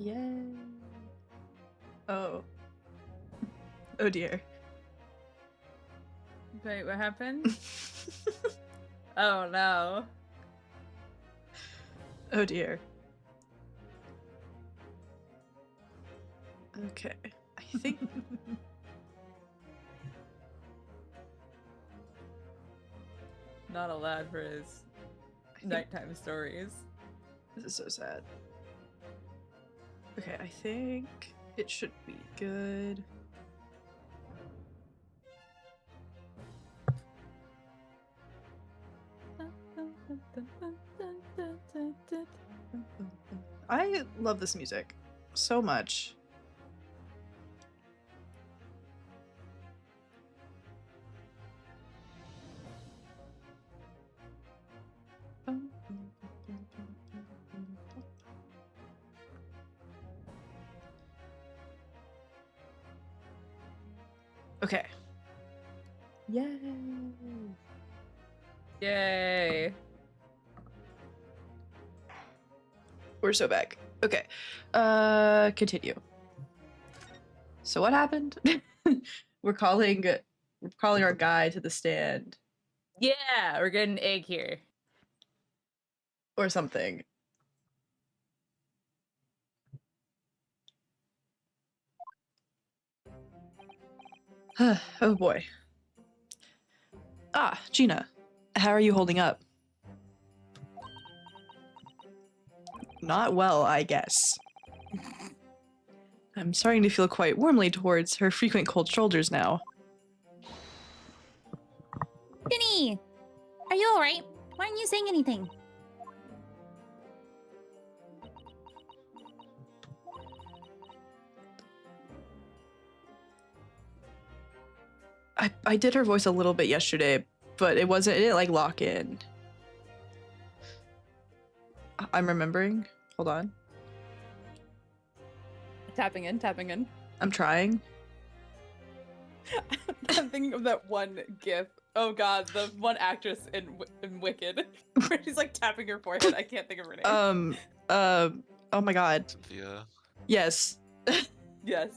Yay. Oh. Oh dear. Wait, what happened? Oh no. Oh dear. Okay. I think Not allowed for his nighttime stories. this is so sad. Okay, I think it should be good. I love this music so much. Okay. Yay! Yay. We're so back. Okay. Continue. So what happened? we're calling our guy to the stand Yeah, we're getting an egg here. or something. Oh boy. Ah, Gina. How are you holding up? Not well, I guess. I'm starting to feel quite warmly towards her frequent cold shoulders now. Jenny! Are you alright? Why aren't you saying anything? I did her voice a little bit yesterday, but it didn't like lock in. I'm remembering. Hold on. Tapping in. I'm trying. I'm thinking of that one gif. Oh god, the one actress in Wicked where she's like tapping her forehead. I can't think of her name. Oh my god. Cynthia. Yes. Yes.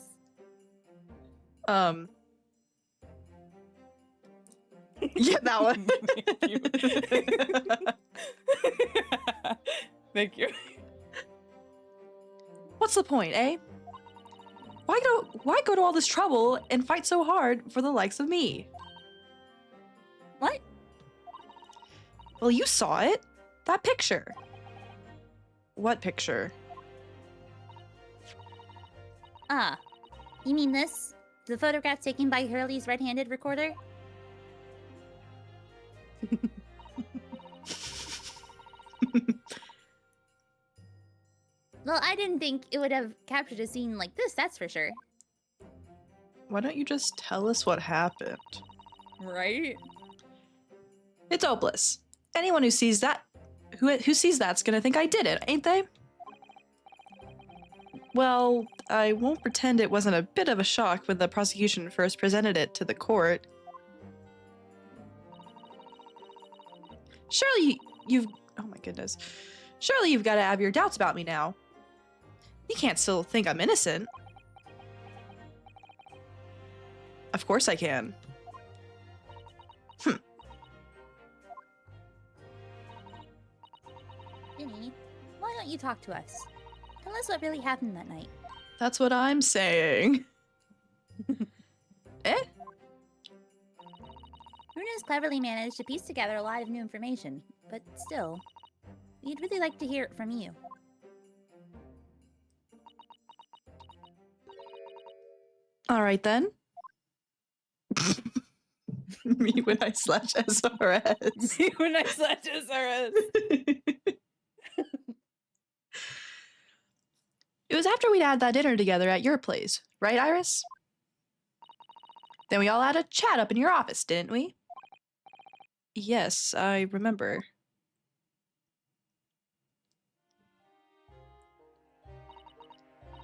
Yeah, that one. Thank you. What's the point, eh? Why go to all this trouble and fight so hard for the likes of me? What? Well, you saw it. That picture. What picture? Ah. You mean this? The photograph taken by Hurley's red-handed recorder? Well, I didn't think it would have captured a scene like this, that's for sure. Why don't you just tell us what happened? Right? It's hopeless. Anyone who sees that, who sees that's gonna think I did it, ain't they? Well, I won't pretend it wasn't a bit of a shock when the prosecution first presented it to the court. Surely oh my goodness. Surely you've got to have your doubts about me now. You can't still think I'm innocent. Of course I can. Jenny, why don't you talk to us? Tell us what really happened that night. That's what I'm saying. Eh? Runa's cleverly managed to piece together a lot of new information, but still, we'd really like to hear it from you. All right then. Me when I slash SRS. Me when I slash SRS. It was after we'd had that dinner together at your place, right, Iris? Then we all had a chat up in your office, didn't we? Yes, I remember.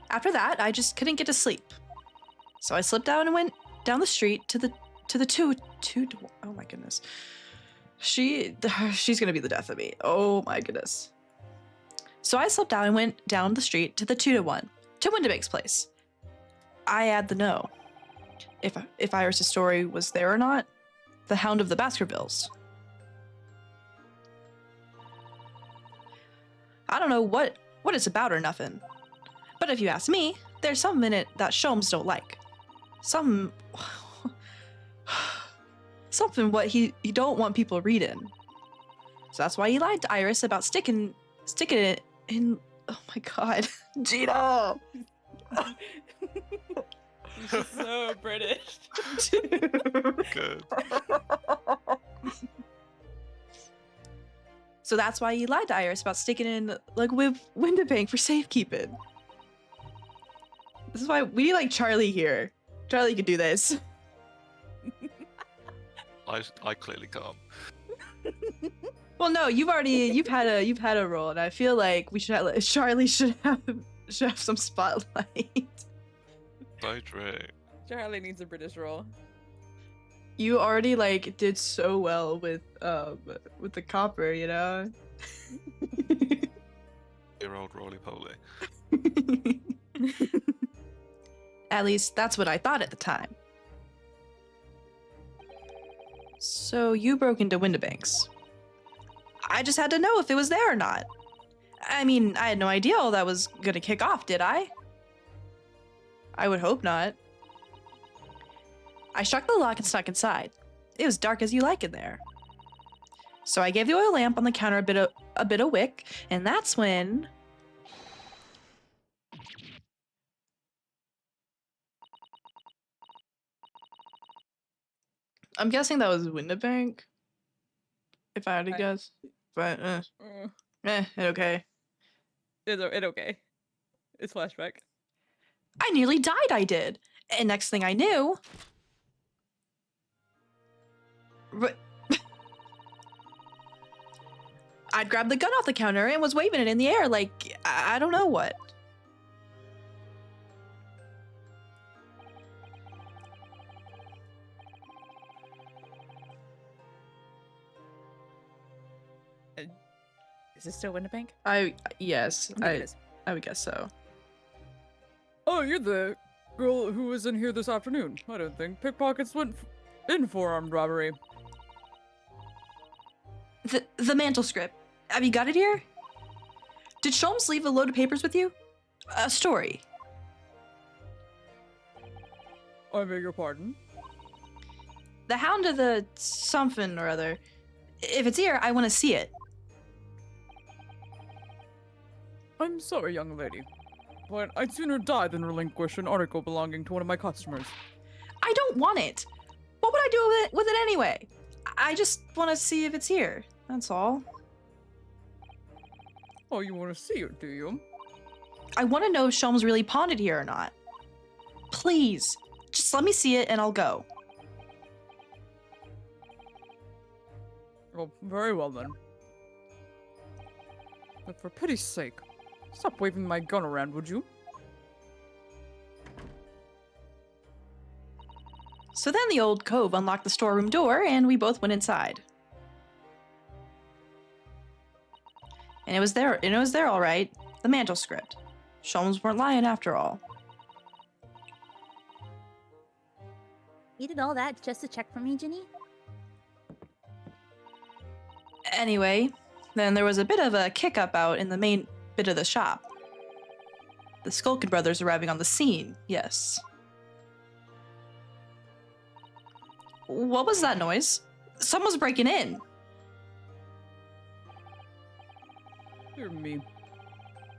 After that, I just couldn't get to sleep. So I slipped down and went down the street to the oh my goodness. She's gonna be the death of me. Oh my goodness. So I slipped out and went down the street to the 2-to-1, to Windibake's place. I had to know if Iris' story was there or not. The Hound of the Baskervilles. I don't know what it's about or nothing. But if you ask me, there's something in it that Sholmes don't like. Something what he don't want people reading. So that's why he lied to Iris about sticking it in. Oh my god, Gina. She's so British. Good. So that's why he lied to Iris about sticking in like with Windibank for safekeeping. This is why we need like Charlie here. Charlie could do this. I clearly can't. Well, no, you've had a role, and I feel like Charlie should have some spotlight. So true. Charlie needs a British role. You already like did so well with the copper, you know. Dear old roly poly. At least that's what I thought at the time. So you broke into Windibank's. I just had to know if it was there or not. I mean, I had no idea all that was gonna kick off, did I? I would hope not. I struck the lock and snuck inside. It was dark as you like in there. So I gave the oil lamp on the counter a bit of wick, and that's when... I'm guessing that was Windibank, if I had to guess. But, okay. It's okay. It's flashback. I nearly died, I did. And next thing I knew... I'd grabbed the gun off the counter and was waving it in the air like, I don't know what. Is this still Windibank? Yes, I think it is. I would guess so. Oh, you're the girl who was in here this afternoon. I don't think pickpockets went in for armed robbery. The mantle script. Have you got it here? Did Sholmes leave a load of papers with you? A story. I beg your pardon? The Hound of the something or other. If it's here, I want to see it. I'm sorry, young lady, but I'd sooner die than relinquish an article belonging to one of my customers. I don't want it. What would I do with it anyway? I just want to see if it's here. That's all. Oh, you want to see it, do you? I want to know if Sholmes really pawned it here or not. Please, just let me see it and I'll go. Oh, very well then. But for pity's sake, stop waving my gun around, would you? So then the old cove unlocked the storeroom door and we both went inside. And it was there all right. The mantle script. Sholmes weren't lying after all. You did all that just to check for me, Ginny? Anyway, then there was a bit of a kick-up out in the main bit of the shop. The Skulkin brothers arriving on the scene, yes. What was that noise? Someone's breaking in. Dear me.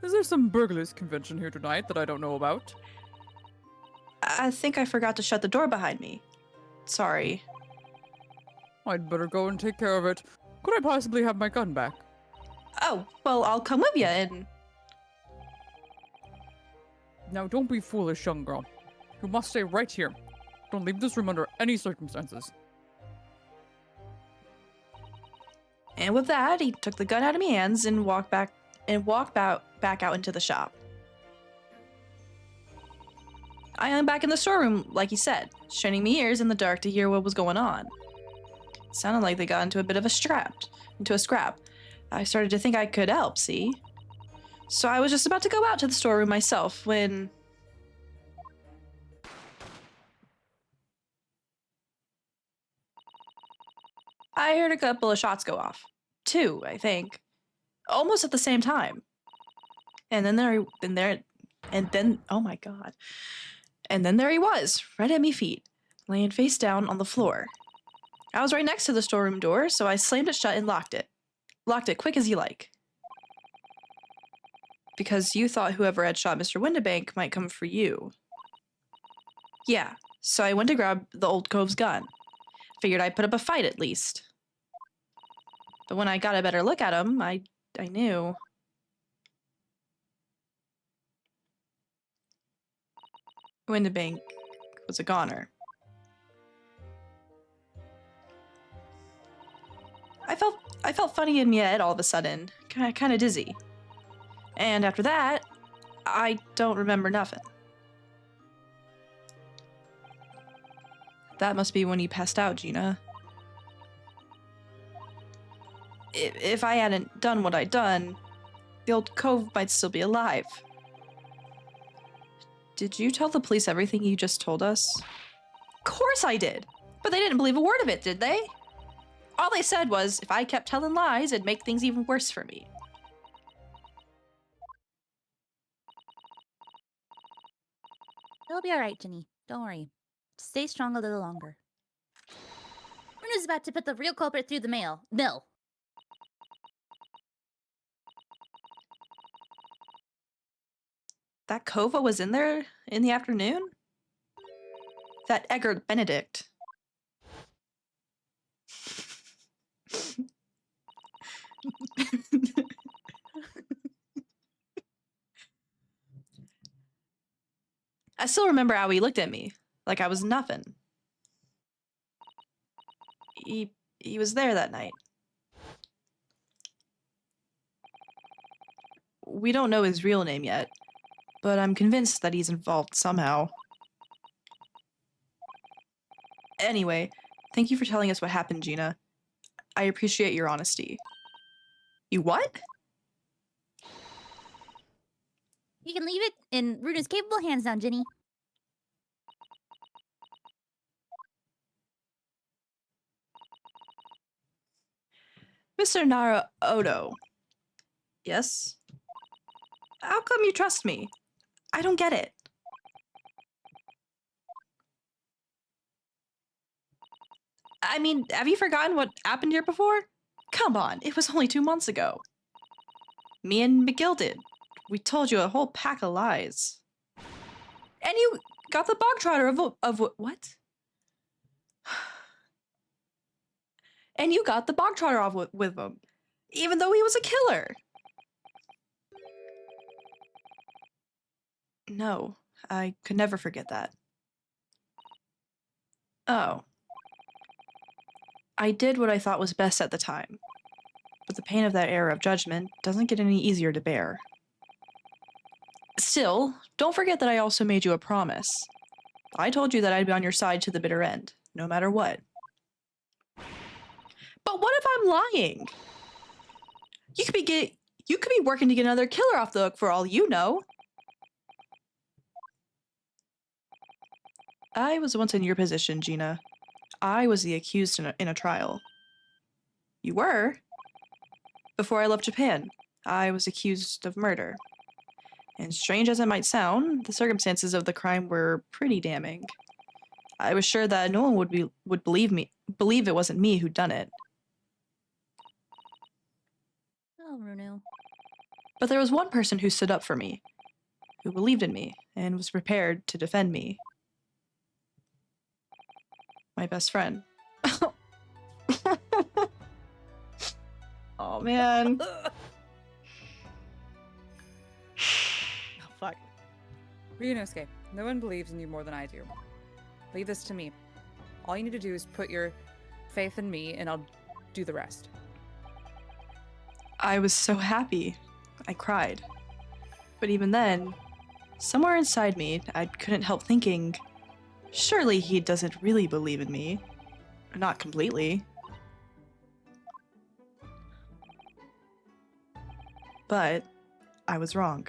Is there some burglars convention here tonight that I don't know about? I think I forgot to shut the door behind me. Sorry. I'd better go and take care of it. Could I possibly have my gun back? Oh, well, I'll come with you and... Now don't be foolish, young girl. You must stay right here. Don't leave this room under any circumstances. And with that, he took the gun out of my hands and walked back out into the shop. I am back in the storeroom, like he said, straining my ears in the dark to hear what was going on. It sounded like they got into a scrap. I started to think I could help, see? So I was just about to go out to the storeroom myself when... I heard a couple of shots go off. 2, I think. Almost at the same time. And then oh my god. And then there he was, right at me feet, laying face down on the floor. I was right next to the storeroom door, so I slammed it shut and locked it. Locked it quick as you like. Because you thought whoever had shot Mr. Windibank might come for you. Yeah, so I went to grab the old cove's gun. Figured I'd put up a fight at least. But when I got a better look at him, I knew. Windibank was a goner. I felt funny in my head all of a sudden, kind of dizzy. And after that, I don't remember nothing. That must be when you passed out, Gina. If I hadn't done what I'd done, the old cove might still be alive. Did you tell the police everything you just told us? Of course I did! But they didn't believe a word of it, did they? All they said was, if I kept telling lies, it'd make things even worse for me. It'll be alright, Ginny. Don't worry. Just stay strong a little longer. Bruno's about to put the real culprit through the mill. That Kova was in there in the afternoon? That Eggert Benedict. I still remember how he looked at me, like I was nothing. He was there that night. We don't know his real name yet, but I'm convinced that he's involved somehow. Anyway, thank you for telling us what happened, Gina. I appreciate your honesty. You what? You can leave it in Bruno's capable hands now, Ginny. Mr. Nara Odo. Yes? How come you trust me? I don't get it. I mean, have you forgotten what happened here before? Come on, it was only 2 months ago. Me and McGill did. We told you a whole pack of lies. And you got the bog trotter of what? And you got the bog trotter off with him, even though he was a killer. No, I could never forget that. Oh. I did what I thought was best at the time, but the pain of that error of judgment doesn't get any easier to bear. Still, don't forget that I also made you a promise. I told you that I'd be on your side to the bitter end, no matter what. But what if I'm lying? You could be working to get another killer off the hook for all you know. I was once in your position, Gina. I was the accused in a trial. You were? Before I left Japan, I was accused of murder. And strange as it might sound, the circumstances of the crime were pretty damning. I was sure that no one would believe it wasn't me who'd done it. Oh, Bruno. But there was one person who stood up for me, who believed in me, and was prepared to defend me. My best friend. Oh, man. Oh, fuck. Ryunosuke, no one believes in you more than I do. Leave this to me. All you need to do is put your faith in me, and I'll do the rest. I was so happy. I cried. But even then, somewhere inside me, I couldn't help thinking, surely he doesn't really believe in me. Not completely. But I was wrong.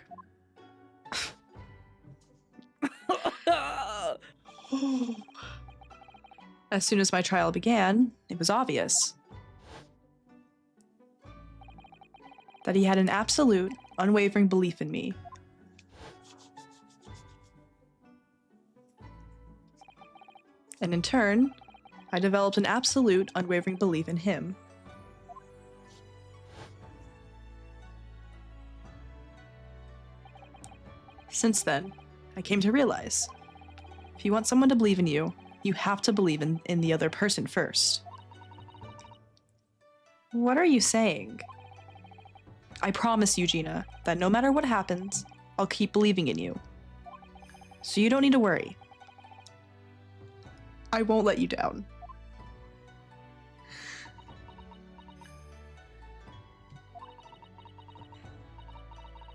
As soon as my trial began, it was obvious that he had an absolute, unwavering belief in me. And in turn, I developed an absolute, unwavering belief in him. Since then, I came to realize, if you want someone to believe in you, you have to believe in the other person first. What are you saying? I promise you, Gina, that no matter what happens, I'll keep believing in you. So you don't need to worry. I won't let you down.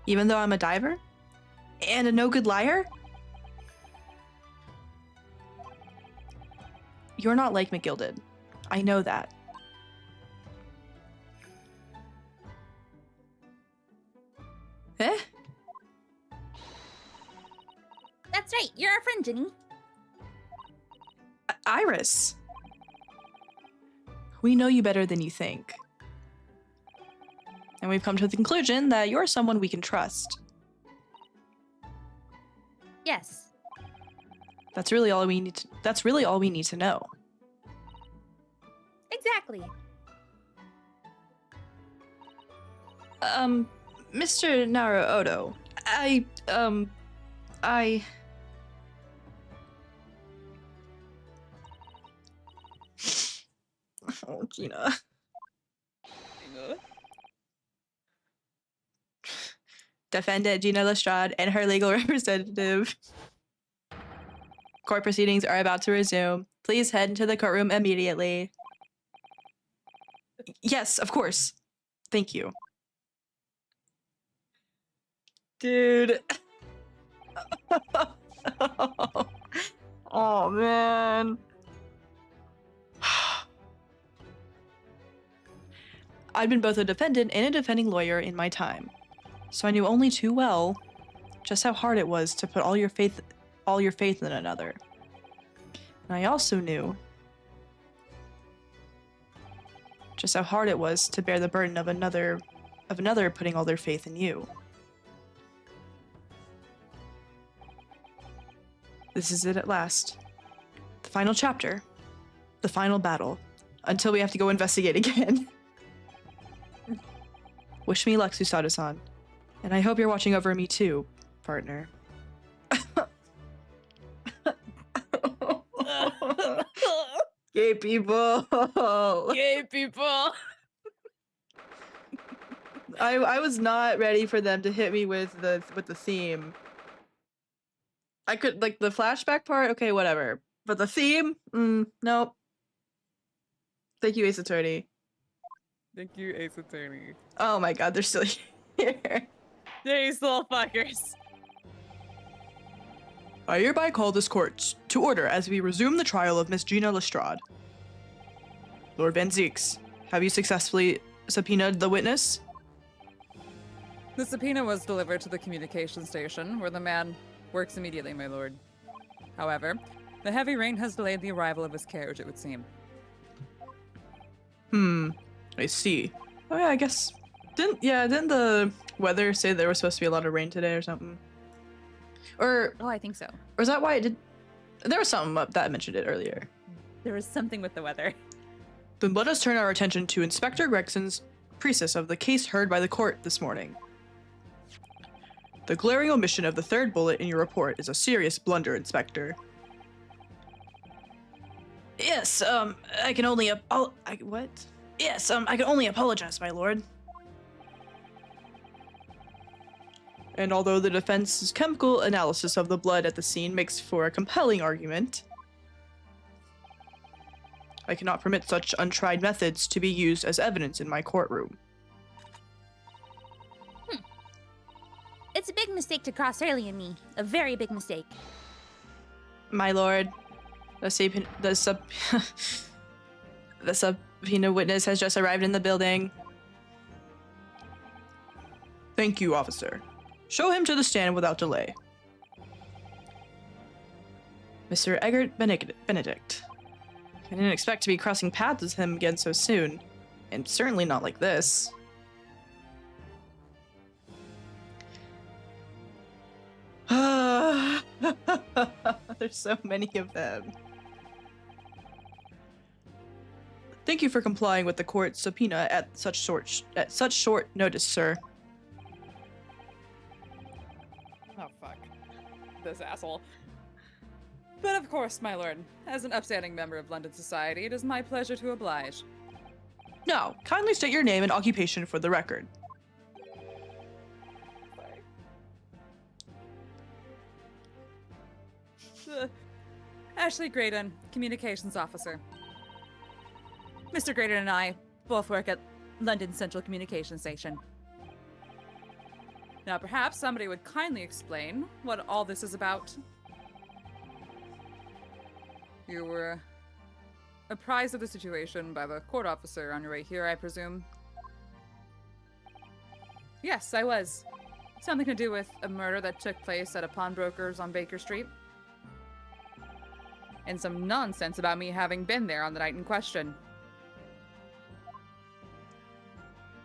Even though I'm a diver? And a no-good liar? You're not like McGilded. I know that. Eh? That's right. You're our friend, Ginny. Iris. We know you better than you think. And we've come to the conclusion that you're someone we can trust. Yes. That's really all we need to know. Exactly. Mr. Naruoto, Oh, Gina. Defendant Gina Lestrade and her legal representative. Court proceedings are about to resume. Please head into the courtroom immediately. Yes, of course. Thank you. Dude. Oh, man. I'd been both a defendant and a defending lawyer in my time, so I knew only too well just how hard it was to put all your faith in another. And I also knew just how hard it was to bear the burden of another putting all their faith in you. This is it at last. The final chapter. The final battle. Until we have to go investigate again. Wish me luck, Susato-san. And I hope you're watching over me too, partner. Gay people. Gay people. I was not ready for them to hit me with the theme. I could, like, the flashback part, okay, whatever. But the theme? Nope. Thank you, Ace Attorney. Thank you, Ace Attorney. Oh my god, they're still here. These little fuckers. I hereby call this court to order as we resume the trial of Miss Gina Lestrade. Lord Van Zeeks, have you successfully subpoenaed the witness? The subpoena was delivered to the communication station, where the man works immediately, my lord. However, the heavy rain has delayed the arrival of his carriage, it would seem. I see. Oh yeah, I guess didn't the weather say there was supposed to be a lot of rain today or something? Or I think so. Or is that why it did? There was something up that mentioned it earlier. There was something with the weather. Then let us turn our attention to Inspector Gregson's precis of the case heard by the court this morning. The glaring omission of the third bullet in your report is a serious blunder, Inspector. Yes, I can only what? Yes, I can only apologize, my lord. And although the defense's chemical analysis of the blood at the scene makes for a compelling argument, I cannot permit such untried methods to be used as evidence in my courtroom. It's a big mistake to cross Hurley and me. A very big mistake. My lord, the subpoena witness has just arrived in the building. Thank you, officer. Show him to the stand without delay. Mr. Eggert Benedict. I didn't expect to be crossing paths with him again so soon, and certainly not like this. There's so many of them. Thank you for complying with the court's subpoena at such short notice, sir. Oh, fuck. This asshole. But of course, my lord, as an upstanding member of London society, it is my pleasure to oblige. Now, kindly state your name and occupation for the record. Sorry. Ashley Graydon, Communications Officer. Mr. Graydon and I both work at London Central Communication Station. Now, perhaps somebody would kindly explain what all this is about. You were apprised of the situation by the court officer on your way here, I presume? Yes, I was. Something to do with a murder that took place at a pawnbroker's on Baker Street. And some nonsense about me having been there on the night in question.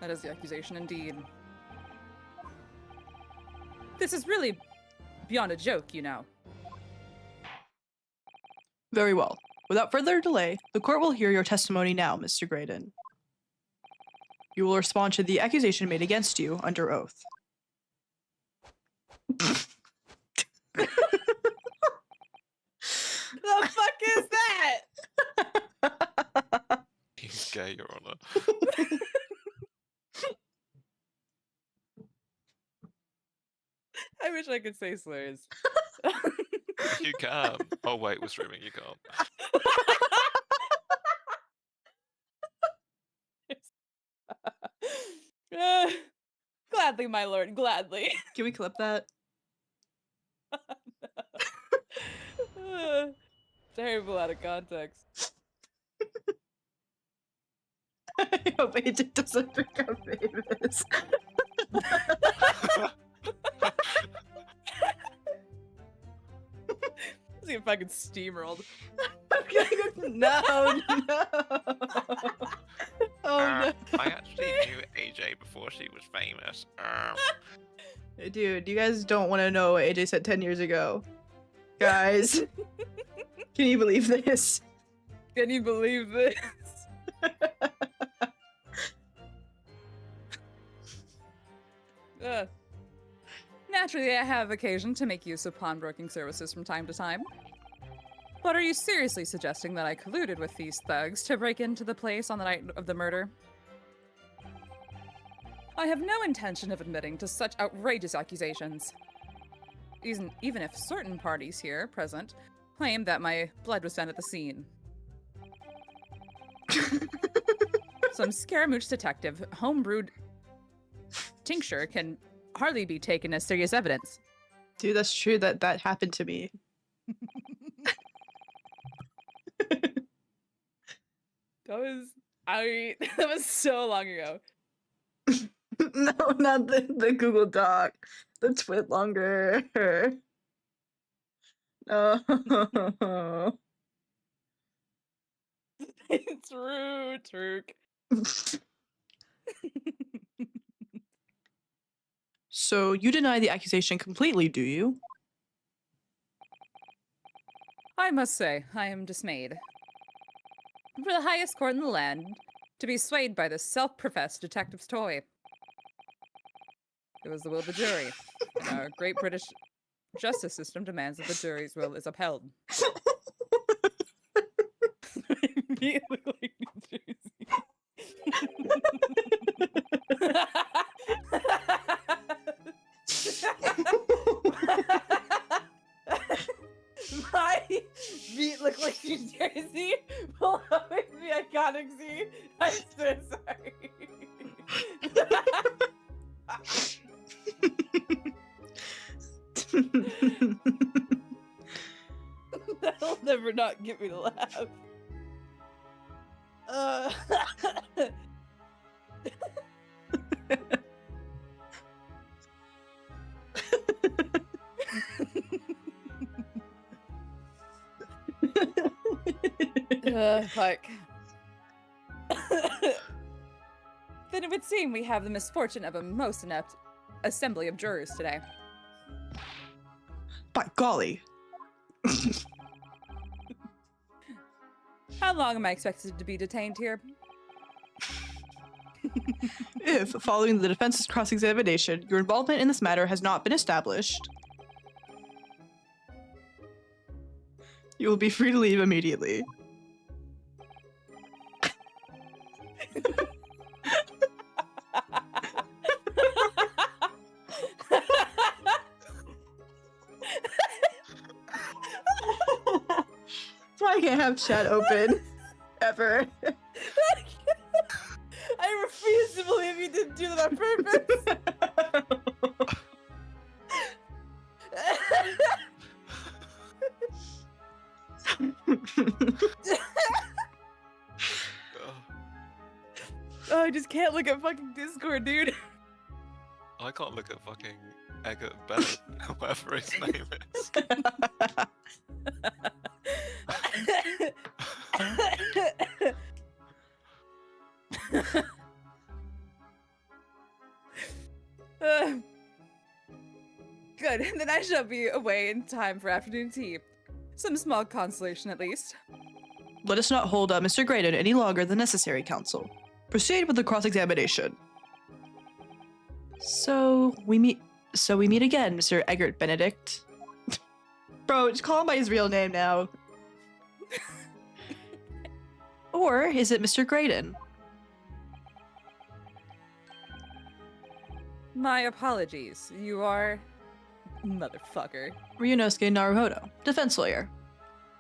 That is the accusation indeed. This is really beyond a joke, you know. Very well. Without further delay, the court will hear your testimony now, Mr. Graydon. You will respond to the accusation made against you under oath. The fuck is that? He's gay, Your Honor. I wish I could say slurs. You can. Oh wait, we're streaming. You can't. Gladly, my lord, gladly. Can we clip that? Terrible out of context. I hope it doesn't become famous. Let's see if I can steamrolled. No, no. Oh no. I actually knew AJ before she was famous. Dude, you guys don't want to know what AJ said 10 years ago. Guys, can you believe this? Can you believe this? Naturally, I have occasion to make use of pawnbroking services from time to time. But are you seriously suggesting that I colluded with these thugs to break into the place on the night of the murder? I have no intention of admitting to such outrageous accusations. Even if certain parties here present claim that my blood was found at the scene. Some Scaramouche detective homebrewed tincture can hardly be taken as serious evidence. Dude, that's true. That happened to me. That was so long ago. No, not the Google Doc. The Twitlonger. No. It's rude, Turk. So you deny the accusation completely, do you? I must say, I am dismayed. For the highest court in the land, to be swayed by this self-professed detective's toy. It was the will of the jury, and our great British justice system demands that the jury's will is upheld. You look like New Jersey. My feet look like New Jersey. Will always be iconic. See, I'm so sorry. That'll never not get me to laugh. Fuck. Then it would seem we have the misfortune of a most inept assembly of jurors today. By golly. How long am I expected to be detained here? If, following the defense's cross-examination, your involvement in this matter has not been established, you will be free to leave immediately. That's why I can't have chat open. Ever. I refuse to believe you didn't do that on purpose. Oh, I just can't look at fucking Discord, dude. I can't look at fucking Eggert Bennett, whatever his name is. Good, then I shall be away in time for afternoon tea. Some small consolation, at least. Let us not hold up Mr. Graydon any longer than necessary, counsel. Proceed with the cross-examination. So we meet again, Mr. Eggert Benedict. Bro, just call him by his real name now. Or is it Mr. Graydon? My apologies. You are... motherfucker. Ryunosuke Naruhodo, defense lawyer.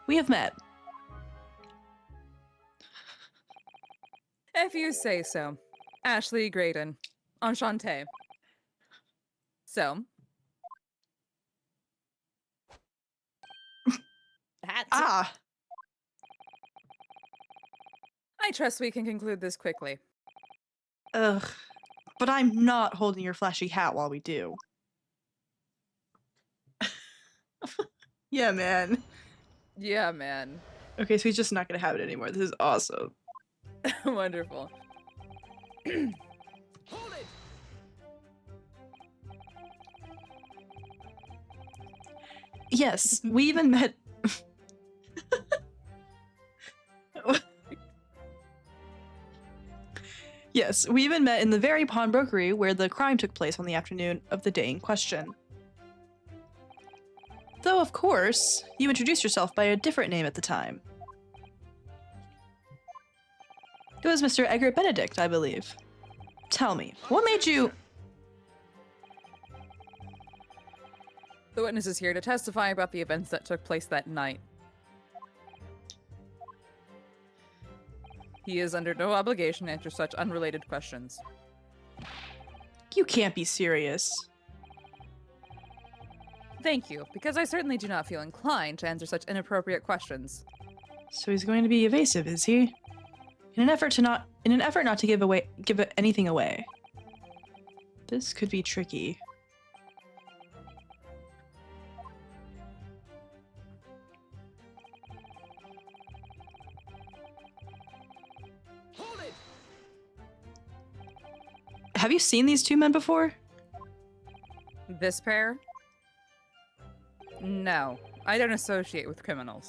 We have met. If you say so. Ashley Graydon. Enchanté. So? Ah! I trust we can conclude this quickly. Ugh. But I'm not holding your flashy hat while we do. Yeah, man. Yeah, man. Okay, so he's just not gonna have it anymore. This is awesome. Wonderful. Hold it! Yes, we even met. Yes, we even met in the very pawnbrokery where the crime took place on the afternoon of the day in question. Though, of course, you introduced yourself by a different name at the time. It was Mr. Eggert Benedict, I believe. Tell me, what made you... The witness is here to testify about the events that took place that night. He is under no obligation to answer such unrelated questions. You can't be serious. Thank you, because I certainly do not feel inclined to answer such inappropriate questions. So he's going to be evasive, is he? In an effort not to give anything away. This could be tricky. Hold it! Have you seen these two men before? This pair? No, I don't associate with criminals.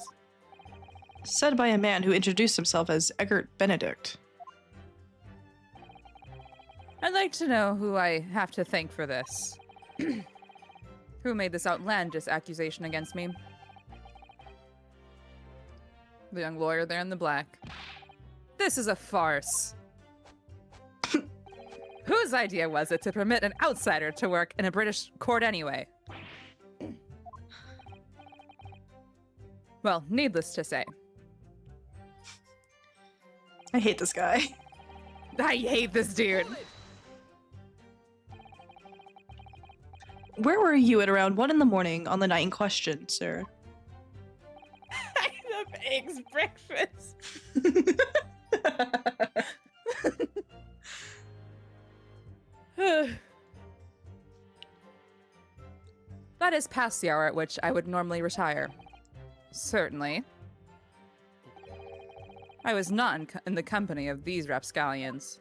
Said by a man who introduced himself as Eggert Benedict. I'd like to know who I have to thank for this. Who made this outlandish accusation against me? The young lawyer there in the black. This is a farce. Whose idea was it to permit an outsider to work in a British court anyway? Well, needless to say, I hate this guy. I hate this dude. Where were you at around 1 in the morning on the night in question, sir? I have eggs breakfast. That is past the hour at which I would normally retire. Certainly. I was not in the company of these rapscallions.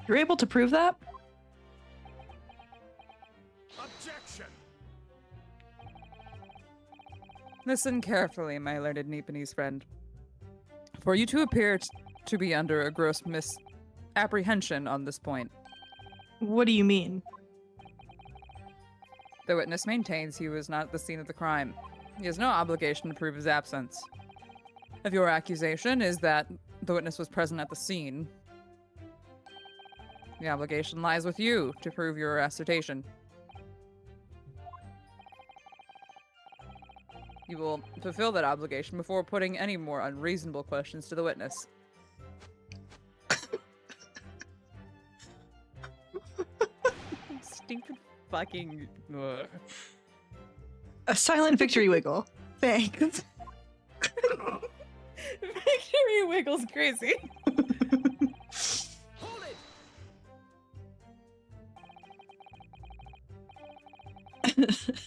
You're able to prove that? Objection! Listen carefully, my learned Nipponese friend. For you to appear to be under a gross misapprehension on this point. What do you mean? The witness maintains he was not at the scene of the crime. He has no obligation to prove his absence. If your accusation is that the witness was present at the scene, the obligation lies with you to prove your assertion. You will fulfill that obligation before putting any more unreasonable questions to the witness. Stupid fucking... Ugh. A silent victory wiggle. Thanks. Victory Wiggle's crazy. Hold it!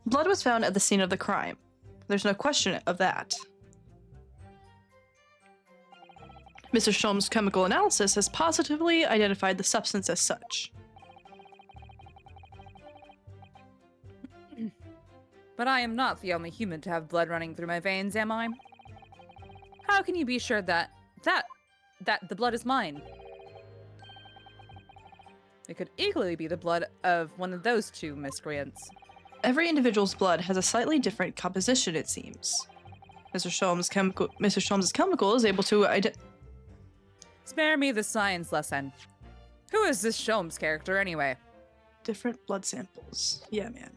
Blood was found at the scene of the crime. There's no question of that. Mr. Sholm's chemical analysis has positively identified the substance as such. But I am not the only human to have blood running through my veins, am I? How can you be sure that the blood is mine? It could equally be the blood of one of those two miscreants. Every individual's blood has a slightly different composition, it seems. Mr. Sholm's chemical is able to Spare me the science lesson. Who is this Sholmes character, anyway? different blood samples. Yeah, man.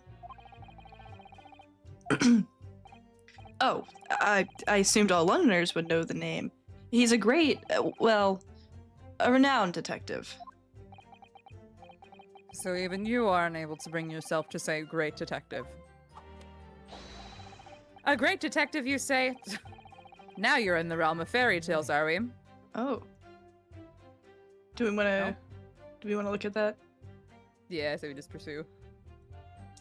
Oh, I assumed all Londoners would know the name. He's a great, a renowned detective. So even you are unable to bring yourself to say great detective. A great detective, you say? Now you're in the realm of fairy tales, are we? Oh. Do we want to look at that? Yeah, so we just pursue.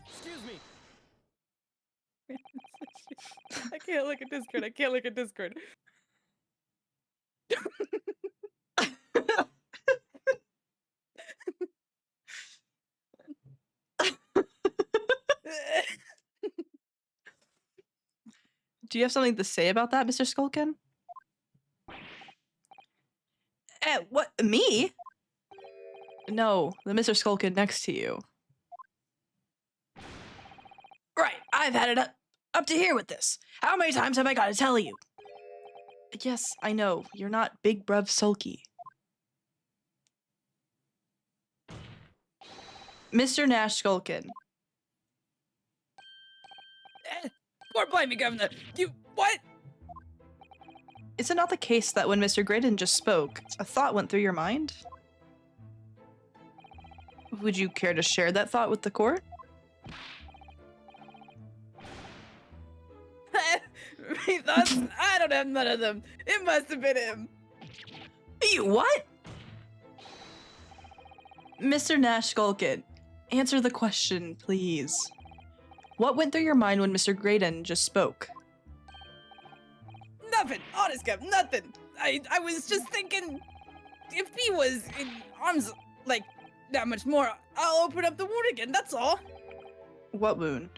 Excuse me. I can't look at Discord. I can't look at Discord. Do you have something to say about that, Mr. Skulkin? What? Me? No, the Mr. Skulkin next to you. Right, I've had it up to here with this. How many times have I got to tell you? Yes, I know. You're not Big Bruv Sulky. Mr. Nash Skulkin. Or blame me, Governor. You what? Is it not the case that when Mr. Graydon just spoke, a thought went through your mind? Would you care to share that thought with the court? Me thoughts? I don't have none of them. It must have been him. You what? Mr. Nash Skulkin, answer the question, please. What went through your mind when Mr. Graydon just spoke? Nothing. Honest, Kev, nothing. I was just thinking, if he was in arms like that much more, I'll open up the wound again, that's all. What wound?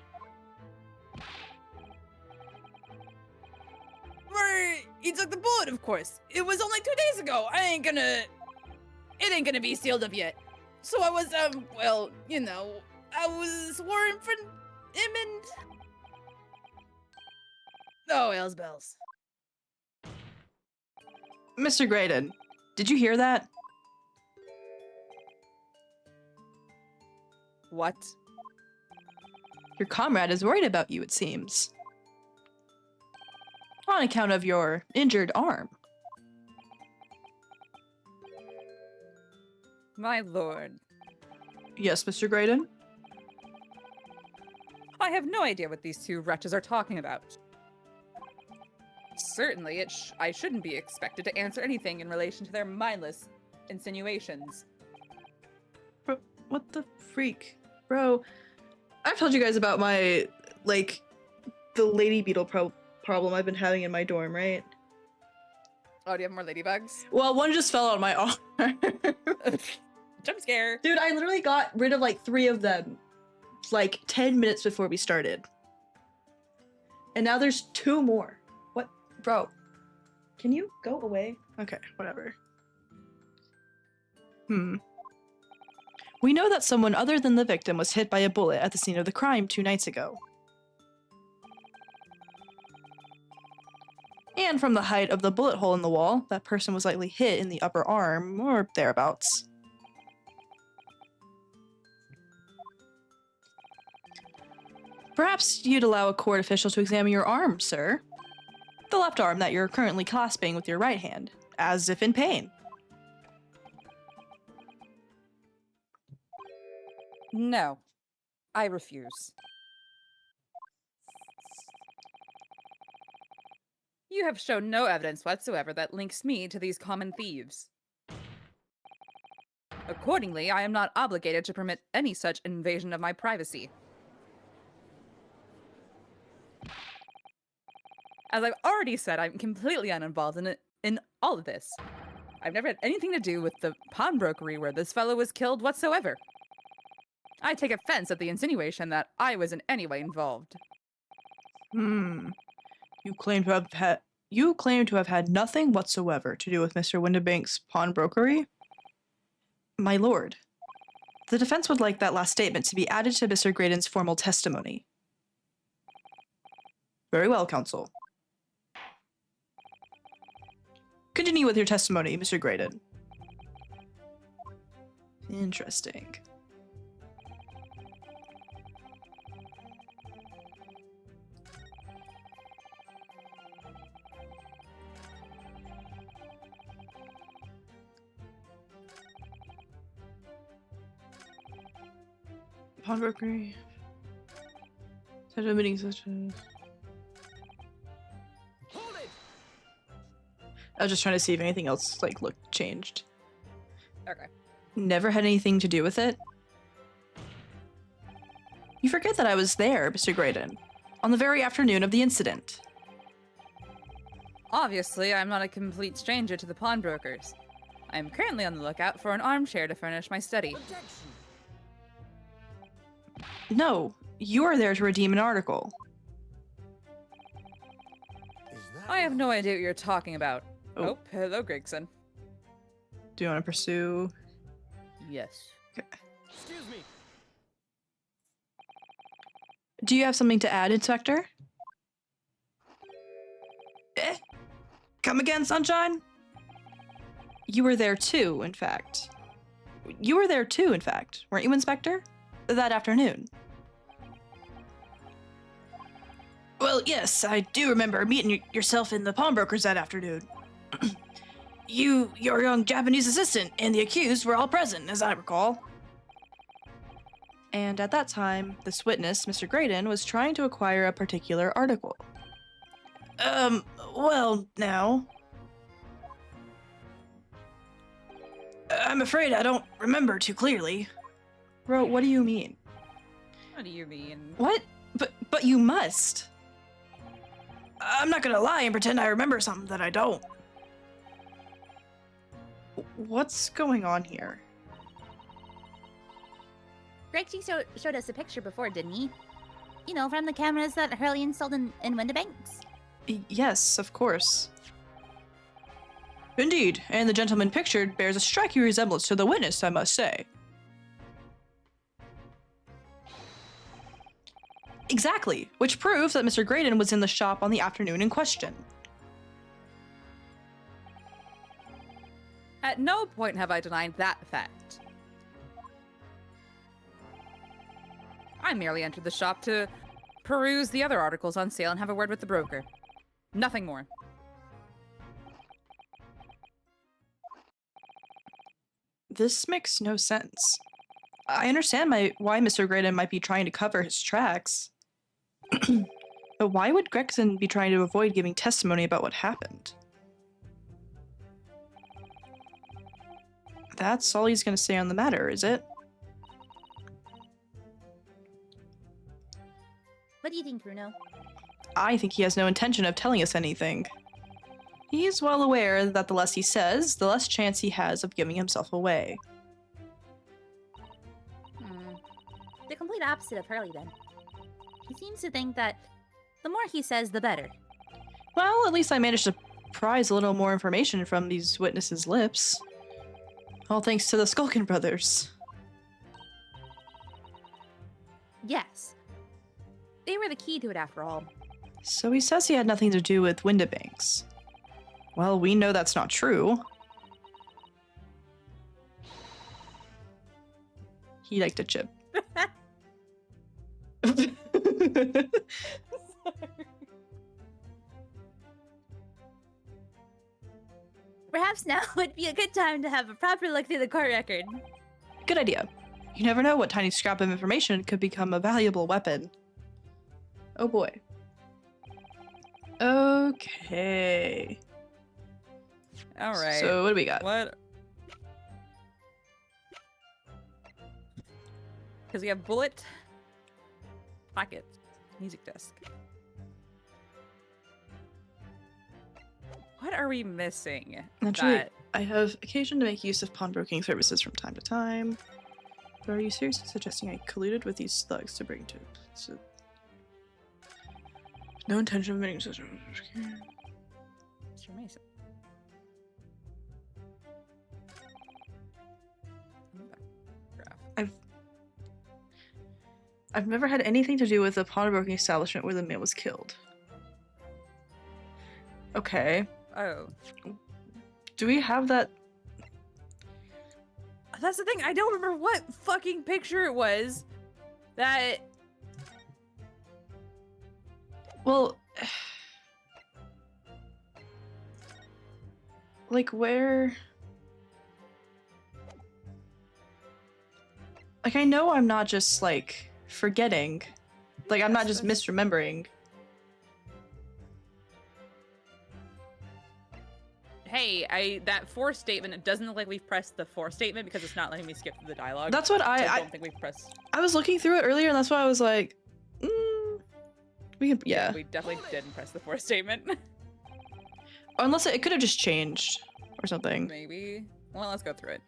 Where he took the bullet, of course. It was only 2 days ago. It ain't gonna be sealed up yet. So I was, I was worried for him and... Oh, hell's bells. Mr. Graydon, did you hear that? What? Your comrade is worried about you, it seems. On account of your injured arm. My lord. Yes, Mr. Graydon? I have no idea what these two wretches are talking about. Certainly, I shouldn't be expected to answer anything in relation to their mindless insinuations. Bro, what the freak? Bro, I've told you guys about my, the lady beetle problem I've been having in my dorm, right? Oh, do you have more ladybugs? Well, one just fell on my arm. Jump scare. Dude, I literally got rid of like 3 of them like 10 minutes before we started. And now there's 2 more. What? Bro, can you go away? Okay, whatever. We know that someone other than the victim was hit by a bullet at the scene of the crime 2 nights ago. And from the height of the bullet hole in the wall, that person was likely hit in the upper arm, or thereabouts. Perhaps you'd allow a court official to examine your arm, sir. The left arm that you're currently clasping with your right hand, as if in pain. No, I refuse. You have shown no evidence whatsoever that links me to these common thieves. Accordingly, I am not obligated to permit any such invasion of my privacy. As I've already said, I'm completely uninvolved in all of this. I've never had anything to do with the pawnbrokery where this fellow was killed whatsoever. I take offense at the insinuation that I was in any way involved. You claim to have had nothing whatsoever to do with Mr. Windibank's pawnbrokery? My lord, the defense would like that last statement to be added to Mr. Graydon's formal testimony. Very well, counsel. Continue with your testimony, Mr. Graydon. Interesting. Pawnbrokery. Such a meeting such as... Hold it! I was just trying to see if anything else like looked changed. Okay. Never had anything to do with it? You forget that I was there, Mr. Graydon, on the very afternoon of the incident. Obviously, I'm not a complete stranger to the pawnbrokers. I am currently on the lookout for an armchair to furnish my study. Objection! No, you are there to redeem an article. Is that I have no idea what you're talking about. Oh. Oh, hello, Gregson. Do you want to pursue? Yes. Excuse me. Do you have something to add, Inspector? Come again, Sunshine? You were there too, in fact. You were there too, in fact, weren't you, Inspector? That afternoon. Well, yes, I do remember meeting yourself in the pawnbrokers that afternoon. You, your young Japanese assistant, and the accused were all present, as I recall. And at that time, this witness, Mr. Graydon, was trying to acquire a particular article. Well, now... I'm afraid I don't remember too clearly. Bro, what do you mean? What do you mean? What? But you must. I'm not gonna lie and pretend I remember something that I don't. What's going on here? Greg showed us a picture before, didn't he? You know, from the cameras that Hurley installed in Windibanks. Yes, of course. Indeed, and the gentleman pictured bears a striking resemblance to the witness, I must say. Exactly, which proves that Mr. Graydon was in the shop on the afternoon in question. At no point have I denied that fact. I merely entered the shop to peruse the other articles on sale and have a word with the broker. Nothing more. This makes no sense. I understand why Mr. Graydon might be trying to cover his tracks. But why would Gregson be trying to avoid giving testimony about what happened? That's all he's going to say on the matter, is it? What do you think, Bruno? I think he has no intention of telling us anything. He's well aware that the less he says, the less chance he has of giving himself away. The complete opposite of Hurley, then. He seems to think that the more he says, the better. Well, at least I managed to prise a little more information from these witnesses' lips. All thanks to the Skulkin brothers. Yes. They were the key to it, after all. So he says he had nothing to do with Windibanks. Well, we know that's not true. He liked a chip. Perhaps now would be a good time to have a proper look through the court record. Good idea. You never know what tiny scrap of information could become a valuable weapon. Oh boy. Okay. All right. So what do we got? What? Because we have bullet, pocket, music disc. What are we missing? Naturally, That- I have occasion to make use of pawnbroking services from time to time. But are you seriously suggesting I colluded with these thugs to bring to no intention of making such Mr. Mason. Graph. I've never had anything to do with the pawnbroking establishment where the man was killed. Okay. Oh, Do we have that? that's the thing. I don't remember what fucking picture it was. That Well, like where? Like I know I'm not just like forgetting. Like I'm not just misremembering. hey, that for statement. It doesn't look like we've pressed the for statement because it's not letting me skip through the dialogue. That's what So I I don't think we've pressed. I was looking through it earlier, and that's why I was like, we can, yeah. We definitely didn't press the for statement. Unless it could have just changed or something. Maybe. Well, let's go through it.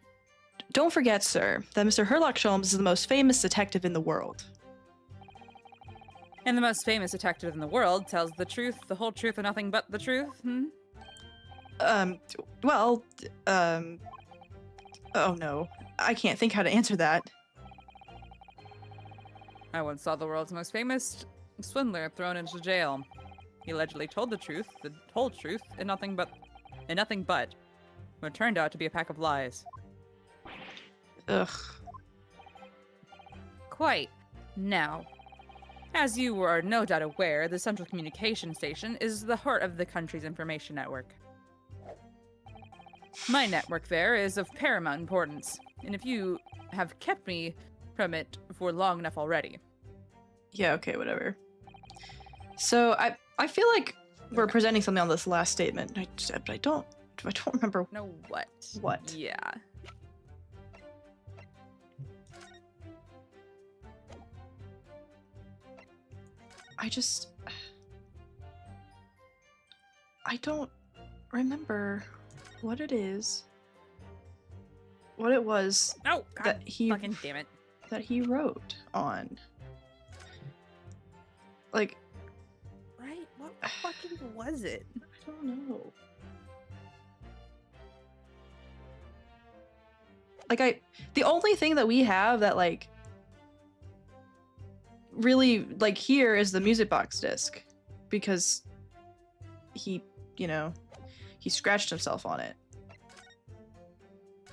Don't forget, sir, that Mr. Herlock Sholmes is the most famous detective in the world. And the most famous detective in the world tells the truth, the whole truth, and nothing but the truth. Hmm? Well, oh no. I can't think how to answer that. I once saw the world's most famous swindler thrown into jail. He allegedly told the whole truth, and nothing but what turned out to be a pack of lies. Ugh. Quite. Now, as you are no doubt aware, the Central Communication Station is the heart of the country's information network. My network there is of paramount importance, and if you have kept me from it for long enough already. Yeah, okay, whatever. So I feel like we're presenting something on this last statement. I don't remember No, what? what. Yeah. I don't remember what it is. What it was Oh, God, that he fucking damn it. that he wrote on. Like, Right? What fucking was it? I don't know. Like the only thing that we have that like really like here is the music box disc because he, he scratched himself on it.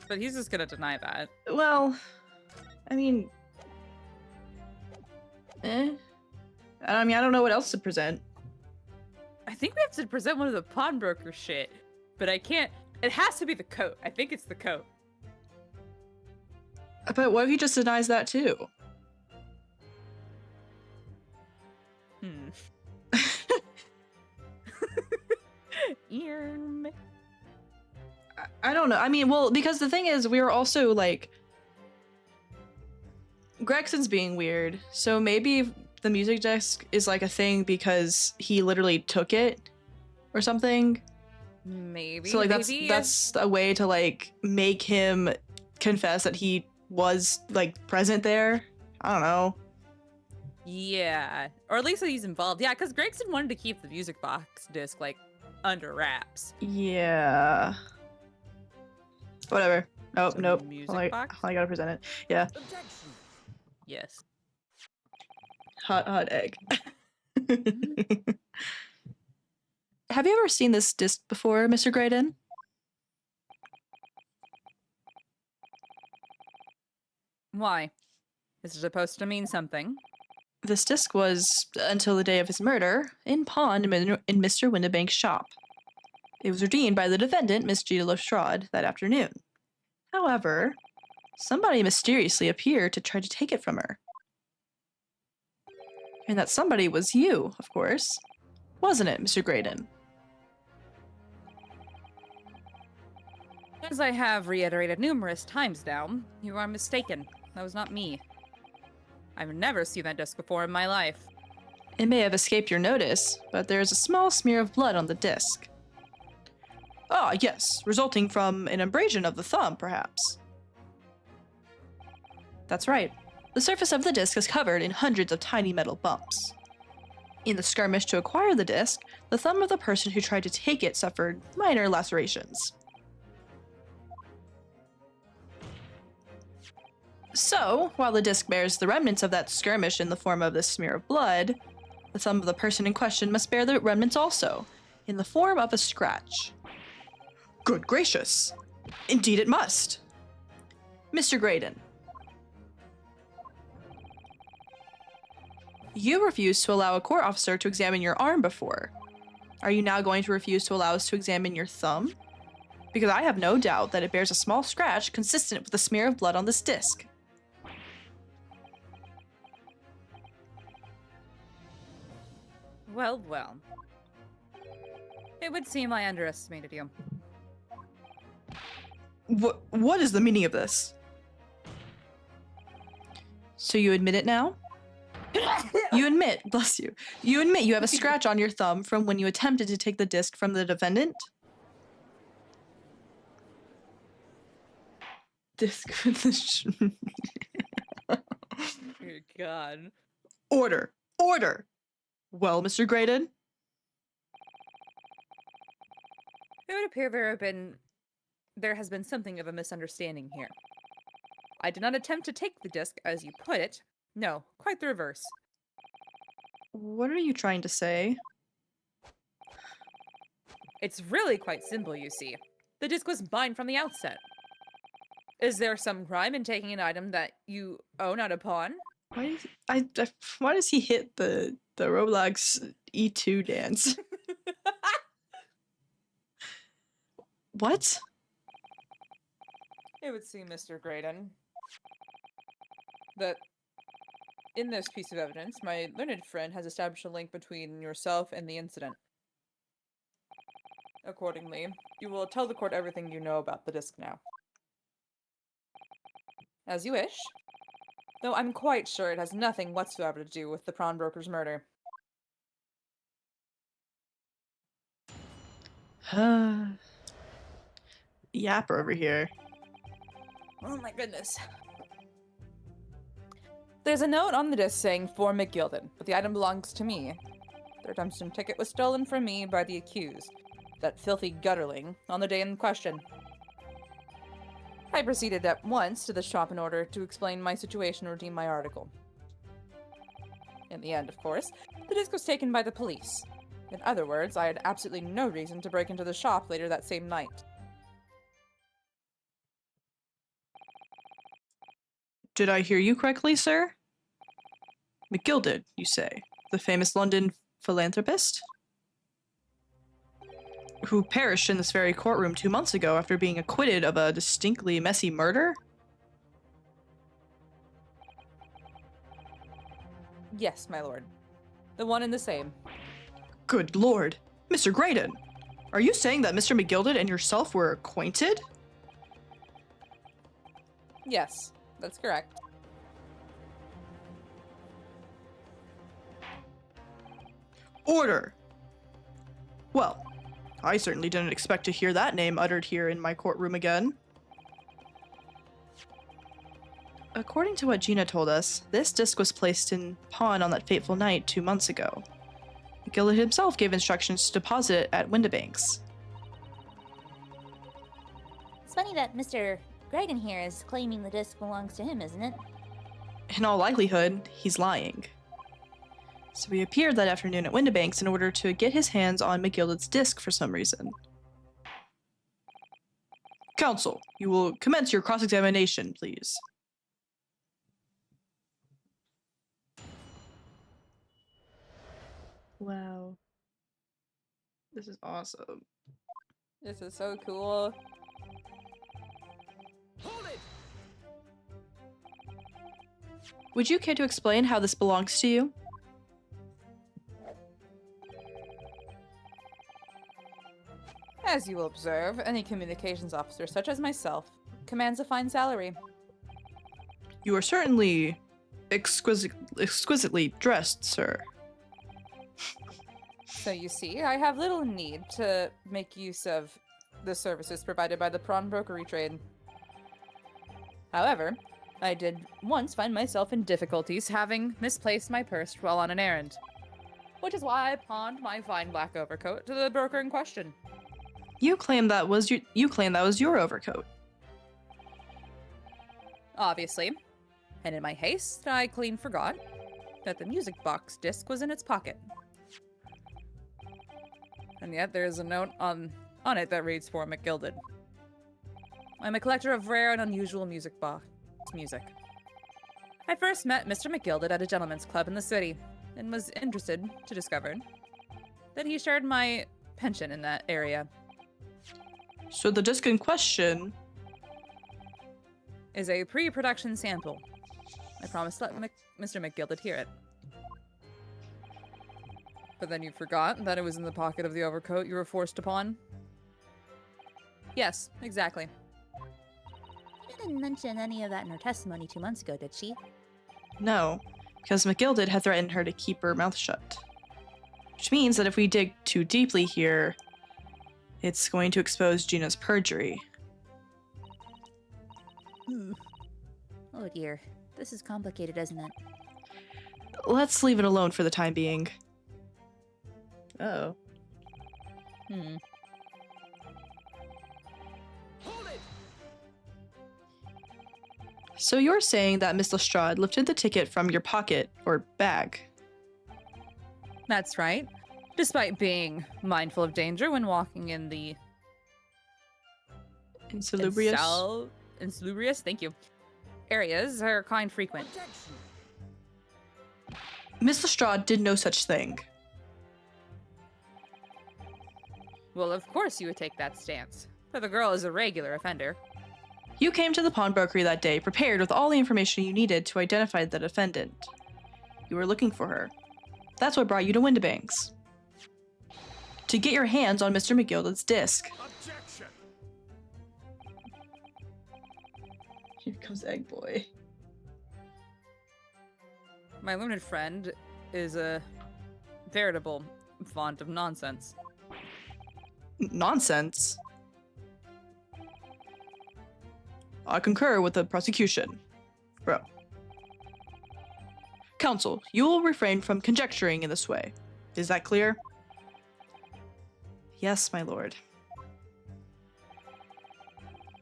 But he's just gonna deny that. Well, I mean, I mean, I don't know what else to present. I think we have to present one of the pawnbroker shit, but I can't. It has to be the coat. I think it's the coat. But what if he just denies that too? I don't know. I mean, well, because the thing is, we were also like, Gregson's being weird, so maybe the music disc is like a thing because he literally took it or something. Maybe. So like maybe if- that's a way to like make him confess that he was like present there. I don't know. Yeah, or at least that he's involved. Yeah, because Gregson wanted to keep the music box disc like under wraps. Yeah. Whatever. Oh, So nope. music box? I gotta present it. Yeah. Objection. Yes. Hot egg. Have you ever seen this disc before, Mr. Graydon? Why? Is it supposed to mean something? This disc was, until the day of his murder, in pawn in Mr. Windibank's shop. It was redeemed by the defendant, Miss Gita Lestrade, that afternoon. However, somebody mysteriously appeared to try to take it from her. And that somebody was you, of course. Wasn't it, Mr. Graydon? As I have reiterated numerous times now, you are mistaken. That was not me. I've never seen that disc before in my life. It may have escaped your notice, but there is a small smear of blood on the disc. Ah, yes, resulting from an abrasion of the thumb, perhaps. That's right. The surface of the disc is covered in hundreds of tiny metal bumps. In the skirmish to acquire the disc, the thumb of the person who tried to take it suffered minor lacerations. So, while the disc bears the remnants of that skirmish in the form of this smear of blood, the thumb of the person in question must bear the remnants also, in the form of a scratch. Good gracious! Indeed it must! Mr. Graydon. You refused to allow a court officer to examine your arm before. Are you now going to refuse to allow us to examine your thumb? Because I have no doubt that it bears a small scratch consistent with the smear of blood on this disc. Well, well. It would seem I underestimated you. What is the meaning of this? So you admit it now? You admit, bless you, you admit you have a scratch on your thumb from when you attempted to take the disc from the defendant? Disc with the Dear God. Order! Order! Well, Mr. Graydon? It would appear there has been something of a misunderstanding here. I did not attempt to take the disc, as you put it. No, quite the reverse. What are you trying to say? It's really quite simple, you see. The disc was mine from the outset. Is there some crime in taking an item that you own at a pawn? Why does he hit the Roblox E2 dance? What? It would seem, Mr. Graydon, that in this piece of evidence, my learned friend has established a link between yourself and the incident. Accordingly, you will tell the court everything you know about the disc now. As you wish. Though I'm quite sure it has nothing whatsoever to do with the pawnbroker's murder. Yapper over here. Oh my goodness. There's a note on the disc saying for McGilden, but the item belongs to me. The redemption ticket was stolen from me by the accused, that filthy gutterling, on the day in question. I proceeded at once to the shop in order to explain my situation and redeem my article. In the end, of course, the disc was taken by the police. In other words, I had absolutely no reason to break into the shop later that same night. Did I hear you correctly, sir? McGilded, you say? The famous London philanthropist? Who perished in this very courtroom 2 months ago after being acquitted of a distinctly messy murder? Yes, my lord. The one and the same. Good lord. Mr. Graydon, are you saying that Mr. McGilded and yourself were acquainted? Yes, that's correct. Order! Well, I certainly didn't expect to hear that name uttered here in my courtroom again. According to what Gina told us, this disc was placed in pawn on that fateful night 2 months ago. Gillett himself gave instructions to deposit it at Windibanks. It's funny that Mr. Gregan here is claiming the disc belongs to him, isn't it? In all likelihood, he's lying. So he appeared that afternoon at Windibanks in order to get his hands on McGildett's disc for some reason. Counsel, you will commence your cross-examination, please. Wow. This is awesome. This is so cool. Hold it! Would you care to explain how this belongs to you? As you will observe, any communications officer such as myself commands a fine salary. You are certainly exquisitely dressed, sir. So you see, I have little need to make use of the services provided by the pawnbrokery trade. However, I did once find myself in difficulties having misplaced my purse while on an errand, which is why I pawned my fine black overcoat to the broker in question. You claim that was your overcoat. Obviously. And in my haste, I clean forgot that the music box disc was in its pocket. And yet there is a note on it that reads for McGilded. I'm a collector of rare and unusual music. I first met Mr. McGilded at a gentleman's club in the city, and was interested to discover that he shared my penchant in that area. So the disc in question Is a pre-production sample. I promised to let Mr. McGilded hear it. But then you forgot that it was in the pocket of the overcoat you were forced to pawn? Yes, exactly. She didn't mention any of that in her testimony 2 months ago, did she? No, because McGilded had threatened her to keep her mouth shut. Which means that if we dig too deeply here, it's going to expose Gina's perjury. Oh dear. This is complicated, isn't it? Let's leave it alone for the time being. Oh. Hmm. Hold it! So you're saying that Miss Lestrade lifted the ticket from your pocket or bag? That's right. Despite being mindful of danger when walking in the Insalubrious? insalubrious, thank you, areas are kind frequent. Objection! Miss Lestrade did no such thing. Well, of course you would take that stance, for the girl is a regular offender. You came to the pawnbrokery that day prepared with all the information you needed to identify the defendant. You were looking for her. That's what brought you to Windibanks. To get your hands on Mr. McGilded's disc. Objection! Here comes Egg Boy. My learned friend is a veritable font of nonsense. Nonsense. I concur with the prosecution. Bro. Counsel, you will refrain from conjecturing in this way. Is that clear? Yes, my lord.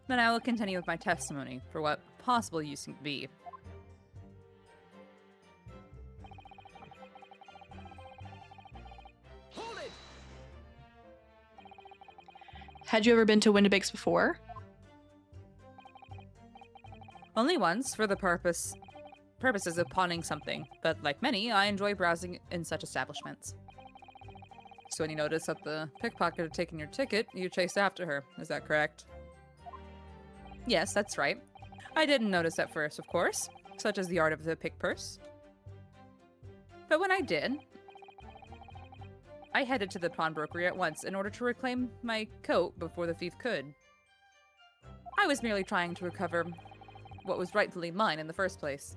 Then I will continue with my testimony for what possible use can be. Hold it! Had you ever been to Windibanks before? Only once, for the purposes of pawning something, but like many, I enjoy browsing in such establishments. So when you notice that the pickpocket had taken your ticket, you chased after her. Is that correct? Yes, that's right. I didn't notice at first, of course, such as the art of the pick purse. But when I did, I headed to the pawnbrokery at once in order to reclaim my coat before the thief could. I was merely trying to recover what was rightfully mine in the first place.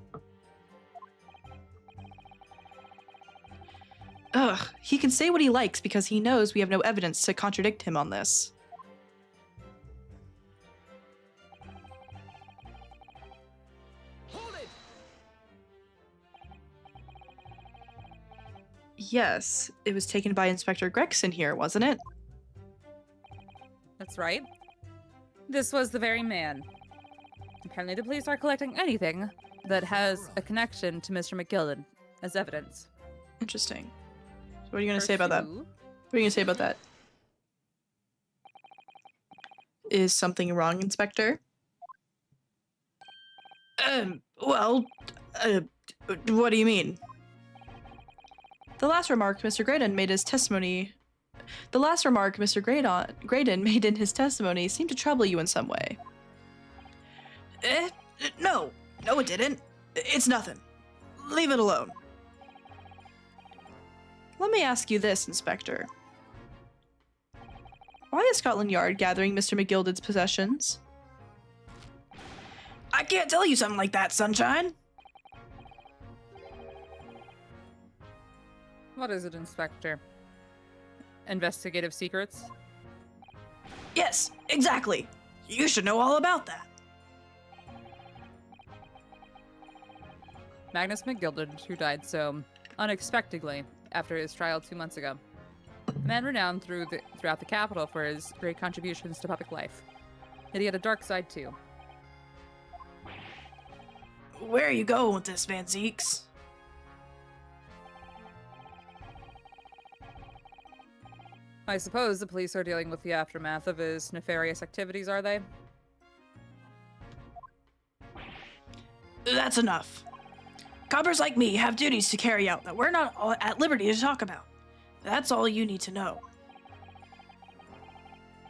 Ugh, he can say what he likes because he knows we have no evidence to contradict him on this. Hold it! Yes, it was taken by Inspector Gregson here, wasn't it? That's right. This was the very man. Apparently the police are collecting anything that has a connection to Mr. McGilden as evidence. Interesting. So what are you going to say about that? What are you going to say about that? Is something wrong, Inspector? Well, what do you mean? The last remark Mr. Graydon made his testimony... The last remark Mr. Graydon made in his testimony seemed to trouble you in some way. No. No, it didn't. It's nothing. Leave it alone. Let me ask you this, Inspector. Why is Scotland Yard gathering Mr. McGilden's possessions? I can't tell you something like that, Sunshine. What is it, Inspector? Investigative secrets? Yes, exactly. You should know all about that. Magnus McGilden, who died so unexpectedly after his trial 2 months ago. A man renowned throughout the capital for his great contributions to public life. Yet he had a dark side too. Where are you going with this, Van Zeeks? I suppose the police are dealing with the aftermath of his nefarious activities, are they? That's enough. Coppers like me have duties to carry out that we're not at liberty to talk about. That's all you need to know.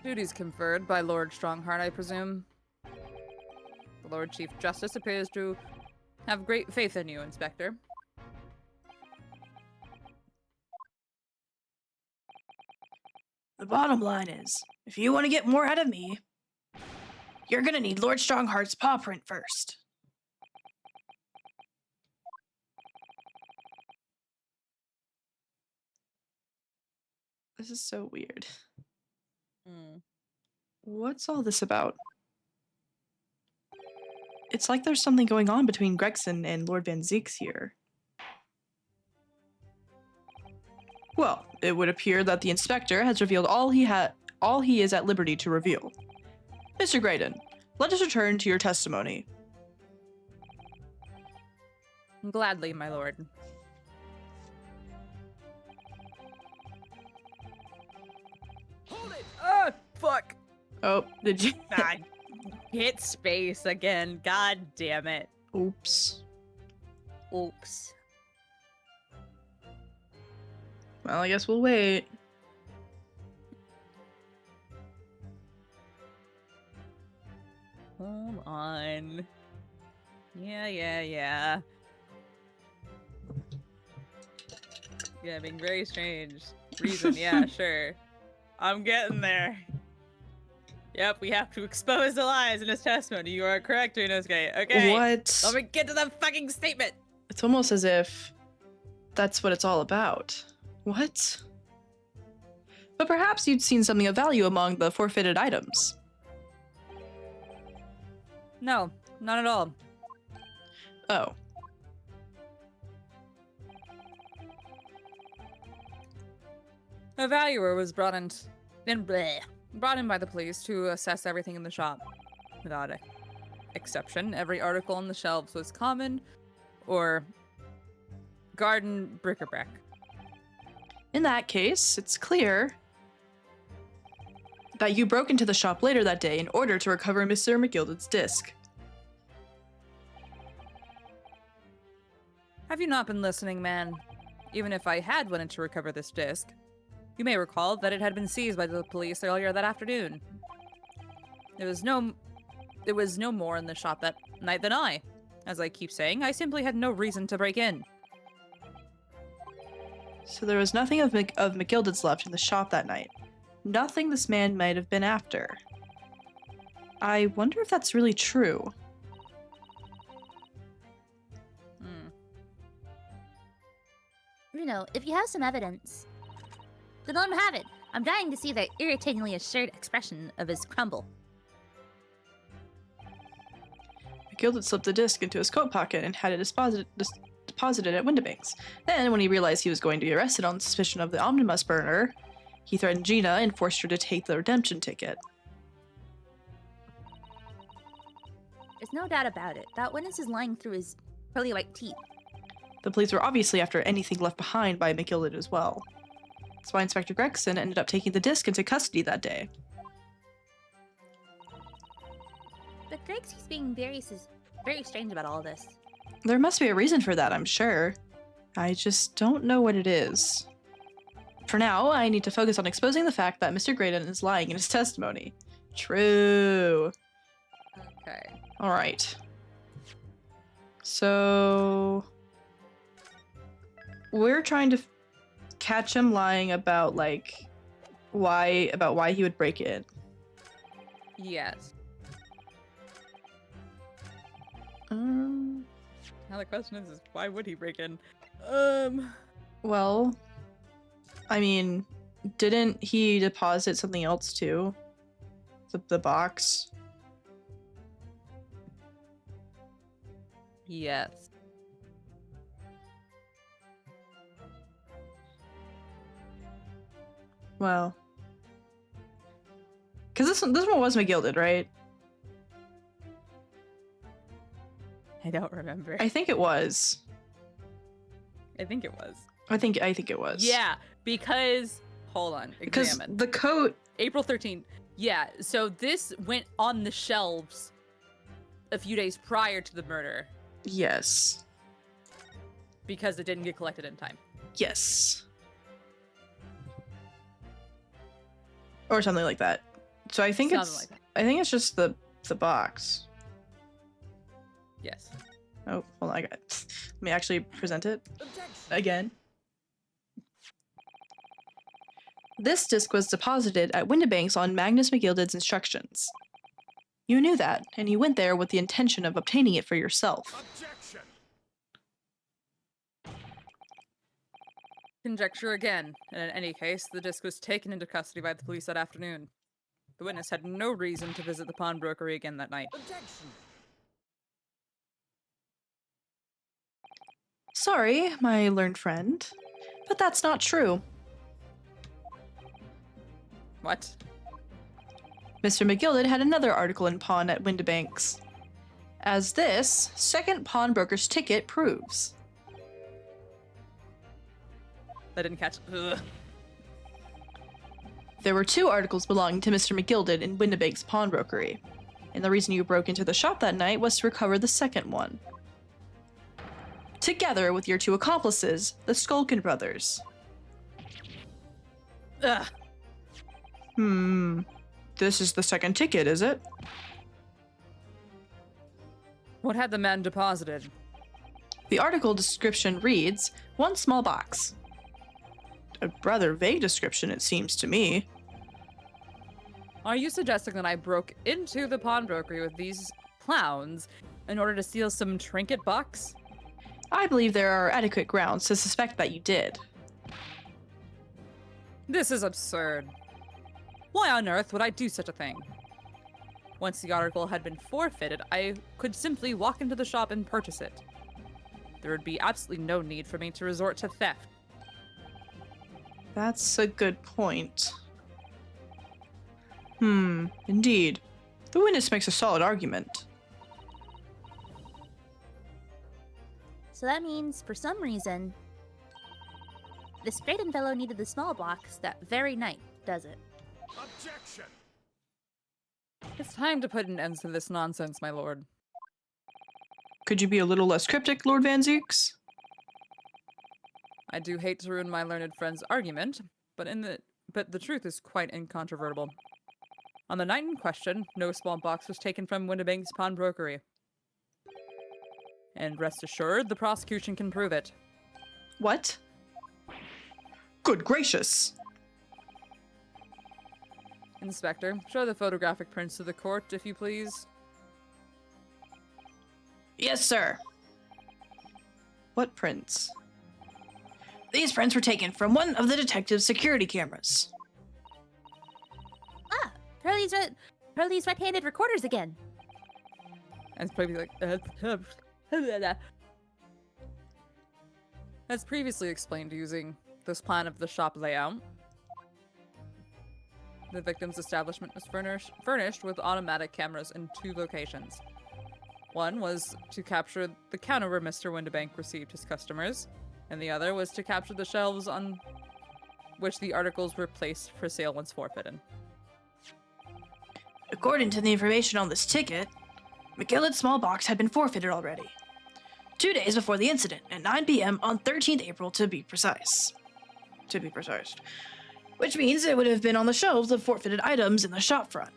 Duties conferred by Lord Strongheart, I presume. The Lord Chief Justice appears to have great faith in you, Inspector. The bottom line is, if you want to get more out of me, you're gonna need Lord Strongheart's paw print first. This is so weird. What's all this about? It's like there's something going on between Gregson and Lord Van Zeeks here. Well, it would appear that the inspector has revealed all he is at liberty to reveal. Mr. Graydon, let us return to your testimony. Gladly, my lord. Hold it! Oh, fuck! Oh, did you? Ah, hit space again. God damn it. Oops. Oops. Well, I guess we'll wait. Hold on. Yeah. Yeah, being very strange. Reason, yeah, sure. I'm getting there. Yep, we have to expose the lies in his testimony. You are correct, Inosuke. Okay. What? Let me get to the fucking statement. It's almost as if that's what it's all about. What? But perhaps you'd seen something of value among the forfeited items. No, not at all. Oh. A valuer was brought in by the police to assess everything in the shop. Without exception, every article on the shelves was common or garden bric-a-brac. In that case, it's clear that you broke into the shop later that day in order to recover Mr. McGilden's disc. Have you not been listening, man? Even if I had wanted to recover this disc, you may recall that it had been seized by the police earlier that afternoon. There was no more in the shop that night than I. As I keep saying, I simply had no reason to break in. So there was nothing of McGilden's left in the shop that night. Nothing this man might have been after. I wonder if that's really true. if you have some evidence, then let him have it. I'm dying to see that irritatingly assured expression of his crumble. McGilded slipped the disc into his coat pocket and had it deposited at Windibanks. Then, when he realized he was going to be arrested on suspicion of the omnibus burner, he threatened Gina and forced her to take the redemption ticket. There's no doubt about it. That witness is lying through his pearly white teeth. The police were obviously after anything left behind by McGilded as well. That's why Inspector Gregson ended up taking the disc into custody that day. But Greg's being very strange about all this. There must be a reason for that, I'm sure. I just don't know what it is. For now, I need to focus on exposing the fact that Mr. Graydon is lying in his testimony. True. Okay. Alright. So... we're trying to catch him lying about, like, why he would break in. Yes. Now the question is why would he break in? Well, I mean, didn't he deposit something else too? The box? Yes. Well. Because this one was McGilded, right? I don't remember. I think it was. I think it was. I think it was. Yeah, because hold on, Because examine. the coat. April 13th. Yeah, so this went on the shelves a few days prior to the murder Yes. because it didn't get collected in time. Yes. Or something like that. So I think Something like that. I think it's just the box. Yes. Oh, hold on, I got it. Let me actually present it Objection. again. This disc was deposited at Windibanks on Magnus McGilded's instructions. You knew that, and you went there with the intention of obtaining it for yourself. Objection. Conjecture again. And in any case, the disc was taken into custody by the police that afternoon. The witness had no reason to visit the pawnbrokery again that night. Objection. Sorry, my learned friend, but that's not true. What? Mr. McGilded had another article in pawn at Windibanks, as this second pawnbroker's ticket proves. I didn't catch. Ugh. There were two articles belonging to Mr. McGilded in Windibanks pawnbrokery, and the reason you broke into the shop that night was to recover the second one. Together with your two accomplices, the Skulkin brothers. Ugh. This is the second ticket, is it? What had the man deposited? The article description reads, one small box. A rather vague description, it seems to me. Are you suggesting that I broke into the pawnbrokery with these clowns in order to steal some trinket box? I believe there are adequate grounds to suspect that you did. This is absurd. Why on earth would I do such a thing? Once the article had been forfeited, I could simply walk into the shop and purchase it. There would be absolutely no need for me to resort to theft. That's a good point. Indeed. The witness makes a solid argument. So that means, for some reason, this Graydon fellow needed the small box that very night, does it? Objection. It's time to put an end to this nonsense, my lord. Could you be a little less cryptic, Lord Van Zeeks? I do hate to ruin my learned friend's argument, but the truth is quite incontrovertible. On the night in question, no small box was taken from Windibank's pawnbrokery. And rest assured, the prosecution can prove it. What? Good gracious! Inspector, show the photographic prints to the court, if you please. Yes, sir. What prints? These prints were taken from one of the detective's security cameras. Ah, Pearlie's red-handed recorders again. As previously, as previously explained using this plan of the shop layout, the victim's establishment was furnished with automatic cameras in 2 locations. One was to capture the counter where Mr. Windibank received his customers, and the other was to capture the shelves on which the articles were placed for sale once forfeited. According to the information on this ticket, McGillet's small box had been forfeited already. 2 days before the incident, at 9 p.m. on 13th April to be precise. Which means it would have been on the shelves of forfeited items in the shop front.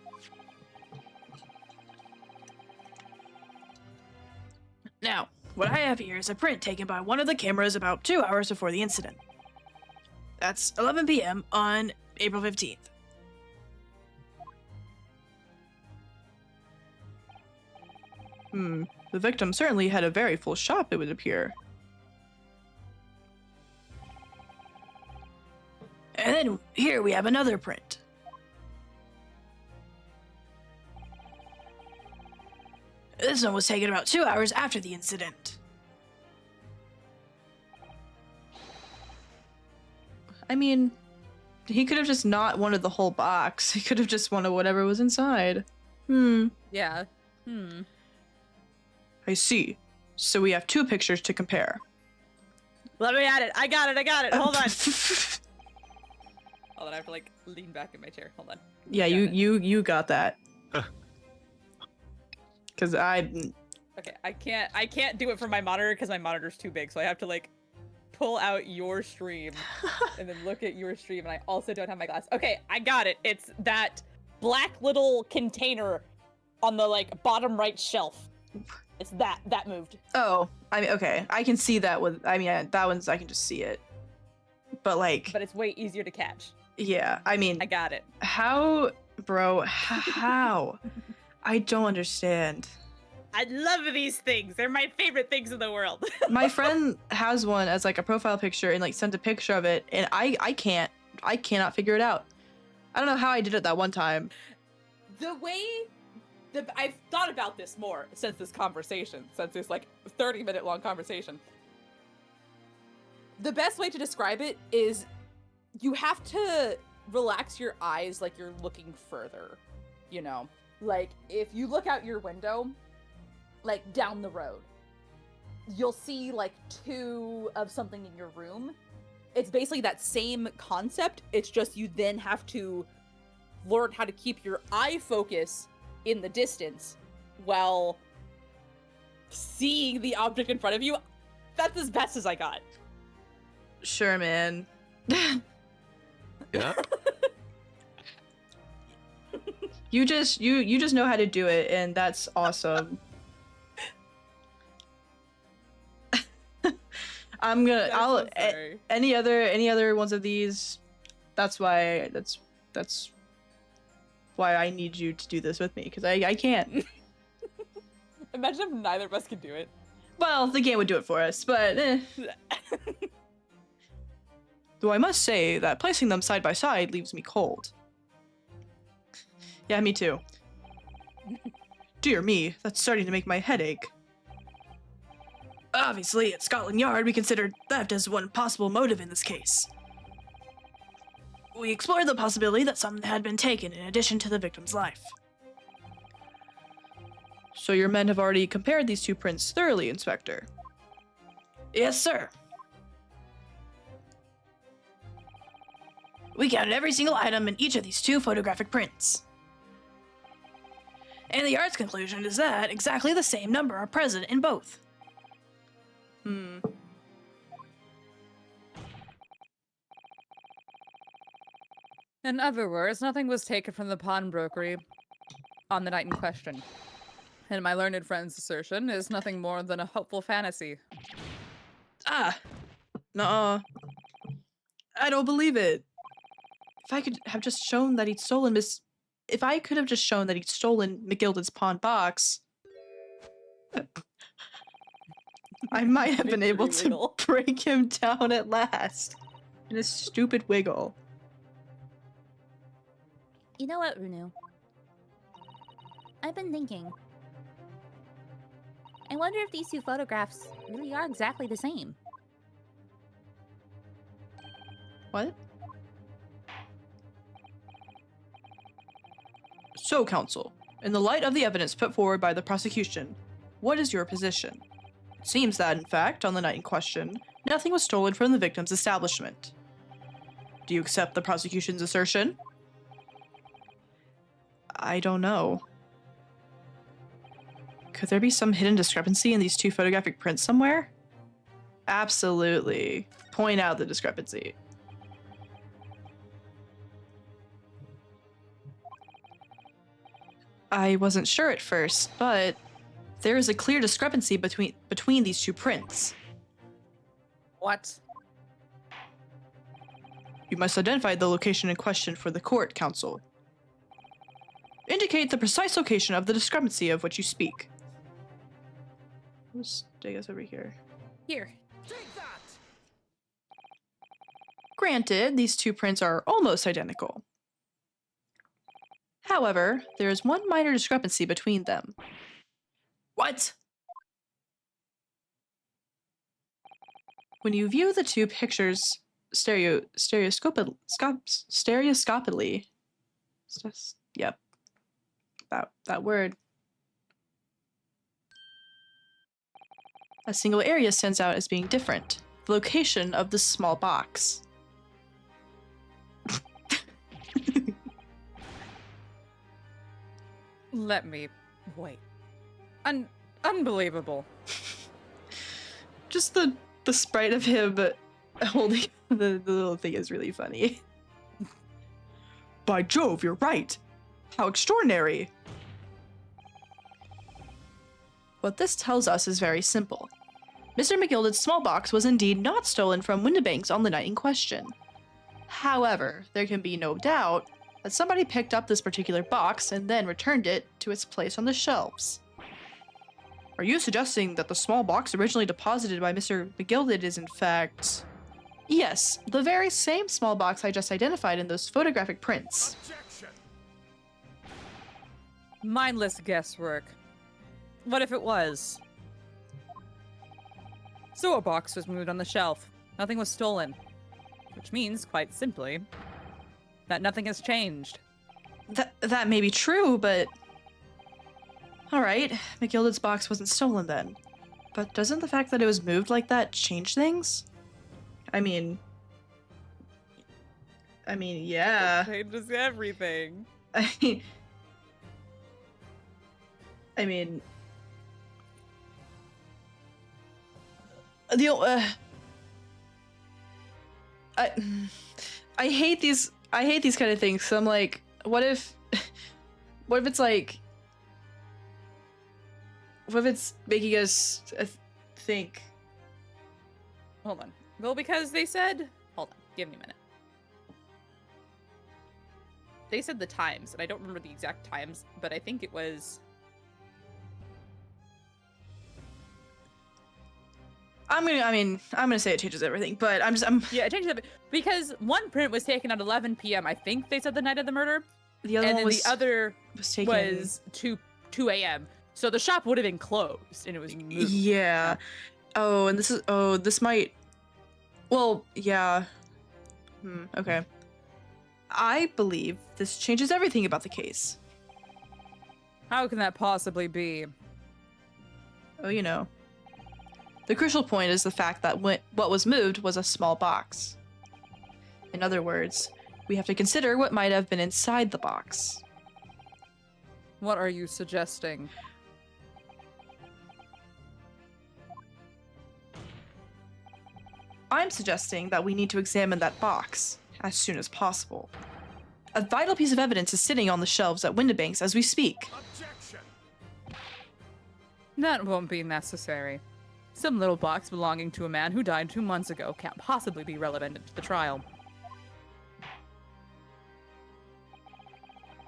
Now, what I have here is a print taken by one of the cameras about 2 hours before the incident. That's 11 p.m. on April 15th. The victim certainly had a very full shop, it would appear. And then here we have another print. This one was taken about 2 hours after the incident. I mean, he could have just not wanted the whole box. He could have just wanted whatever was inside. Yeah. I see. So we have 2 pictures to compare. Let me at it. I got it. Hold on. Hold on, I have to like lean back in my chair. Hold on. Yeah, you got that. Cause Okay, I can't do it from my monitor because my monitor's too big, so I have to like pull out your stream and then look at your stream, and I also don't have my glass. Okay, I got it. It's that black little container on the like bottom right shelf. It's that moved. Oh, I mean, okay, I can see that with. I mean, that one's I can just see it. But like, But it's way easier to catch. yeah, I mean, I got it. how, bro? How? I don't understand. I love these things. They're my favorite things in the world. My friend has one as like a profile picture and like sent a picture of it, and I cannot figure it out. I don't know how I did it that one time. The way I've thought about this more since this conversation, since this like 30-minute long conversation. The best way to describe it is you have to relax your eyes like you're looking further, you know? Like if you look out your window, like down the road, you'll see like 2 of something in your room. It's basically that same concept. It's just you then have to learn how to keep your eye focus in the distance while seeing the object in front of you. That's as best as I got. Sure, man. Yeah. You just know how to do it, and that's awesome. Any other ones of these. That's why I need you to do this with me, because I can't. Imagine if neither of us could do it. Well, the game would do it for us, but Though I must say that placing them side by side leaves me cold. Yeah, me too. Dear me, that's starting to make my head ache. Obviously, at Scotland Yard, we considered theft as one possible motive in this case. We explored the possibility that something had been taken in addition to the victim's life. So your men have already compared these 2 prints thoroughly, Inspector? Yes, sir. We counted every single item in each of these 2 photographic prints. And the Yard's conclusion is that exactly the same number are present in both. In other words, nothing was taken from the pawnbrokery on the night in question. And my learned friend's assertion is nothing more than a hopeful fantasy. Nuh-uh. I don't believe it. If I could have just shown that he'd stolen If I could have just shown that he'd stolen McGilden's pawn box... I might have been able Victory to wiggle. break him down at last. In a stupid wiggle. You know what, Runu? I've been thinking. I wonder if these two photographs really are exactly the same. What? So, counsel, in the light of the evidence put forward by the prosecution, what is your position? It seems that, in fact, on the night in question, nothing was stolen from the victim's establishment. Do you accept the prosecution's assertion? I don't know. Could there be some hidden discrepancy in these two photographic prints somewhere? Absolutely. Point out the discrepancy. I wasn't sure at first, but there is a clear discrepancy between these two prints. What? You must identify the location in question for the court, counsel. Indicate the precise location of the discrepancy of which you speak. Let's take us over here. Here. Take that! Granted, these two prints are almost identical. However, there is one minor discrepancy between them. What? When you view the two pictures stereoscopically, yep, that word. A single area stands out as being different. The location of the small box. Let me wait. Unbelievable. Just the sprite of him holding the little thing is really funny. By Jove, you're right. How extraordinary. What this tells us is very simple. Mr. McGilded's small box was indeed not stolen from Windibanks on the night in question. However, there can be no doubt that somebody picked up this particular box and then returned it to its place on the shelves. Are you suggesting that the small box originally deposited by Mr. McGilded is in fact... Yes, the very same small box I just identified in those photographic prints. Objection! Mindless guesswork. What if it was? So a box was moved on the shelf. Nothing was stolen. Which means, quite simply, that nothing has changed. That may be true, but... Alright, McGilded's box wasn't stolen then. But doesn't the fact that it was moved like that change things? I mean, yeah. It changes everything. I mean, I hate these kind of things. So I'm like, what if it's like, what if it's making us think? Hold on. Well, because they said... Hold on. Give me a minute. They said the times, and I don't remember the exact times, but I think it was... I'm gonna say it changes everything, but I'm Yeah, it changes it. Because one print was taken at 11 p.m. I think they said the night of the murder. the other And one then the other was taken. was 2 a.m. So the shop would have been closed, and it was moved. Yeah. Oh, and this might. Well, yeah. Okay. I believe this changes everything about the case. How can that possibly be? Oh, you know. The crucial point is the fact that what was moved was a small box. In other words, we have to consider what might have been inside the box. What are you suggesting? I'm suggesting that we need to examine that box as soon as possible. A vital piece of evidence is sitting on the shelves at Windibanks as we speak. Objection! That won't be necessary. Some little box belonging to a man who died 2 months ago can't possibly be relevant to the trial.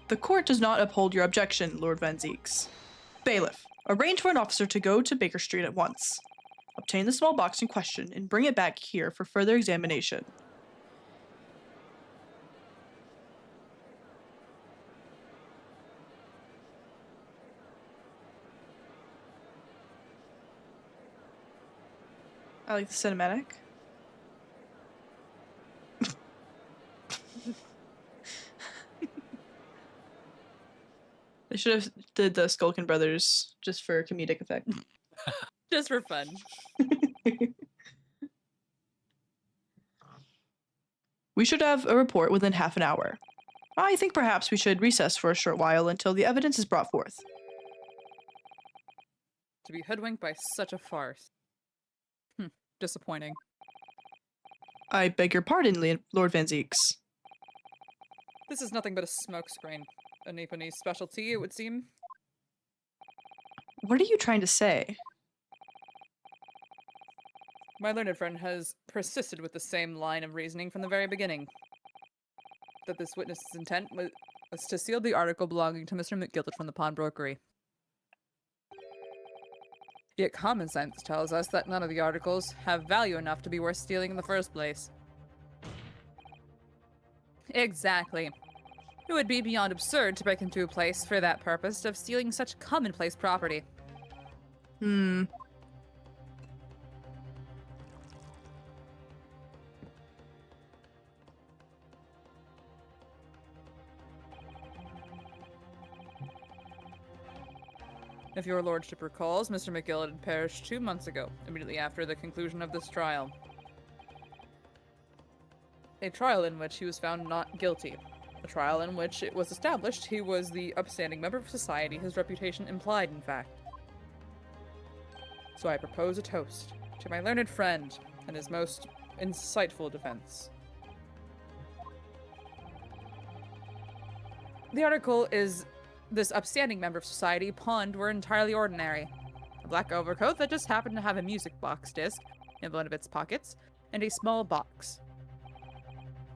The court does not uphold your objection, Lord Van Zeeks. Bailiff, arrange for an officer to go to Baker Street at once. Obtain the small box in question and bring it back here for further examination. I like the cinematic. They should have did the Skulkin brothers just for comedic effect. Just for fun. We should have a report within half an hour. I think perhaps we should recess for a short while until the evidence is brought forth. To be hoodwinked by such a farce. Disappointing. I beg your pardon, Lord Van Zeeks. This is nothing but a smokescreen. A Nipponese specialty, it would seem. What are you trying to say? My learned friend has persisted with the same line of reasoning from the very beginning. That this witness's intent was to seal the article belonging to Mr. McGildet from the pawnbrokery. Yet common sense tells us that none of the articles have value enough to be worth stealing in the first place. Exactly. It would be beyond absurd to break into a place for that purpose of stealing such commonplace property. If your lordship recalls, Mr. McGillet had perished 2 months ago, immediately after the conclusion of this trial. A trial in which he was found not guilty. A trial in which it was established he was the upstanding member of society his reputation implied, in fact. So I propose a toast to my learned friend and his most insightful defense. The article is this upstanding member of society pawned were entirely ordinary. A black overcoat that just happened to have a music box disc in one of its pockets, and a small box.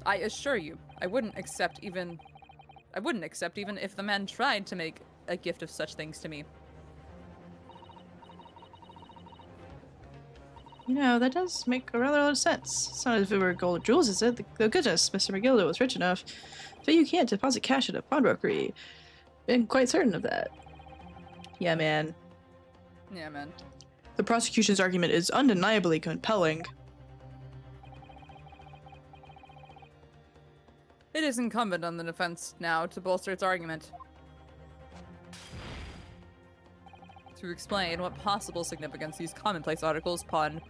I assure you, I wouldn't accept even if the man tried to make a gift of such things to me. You know, that does make a rather lot of sense. It's not as if it were gold or jewels, is it? The goodness, Mr. McGildet was rich enough, but you can't deposit cash at a pawnbrokery. I'm quite certain of that. Yeah, man. Yeah, man. The prosecution's argument is undeniably compelling. It is incumbent on the defense now to bolster its argument. To explain what possible significance these commonplace articles pawned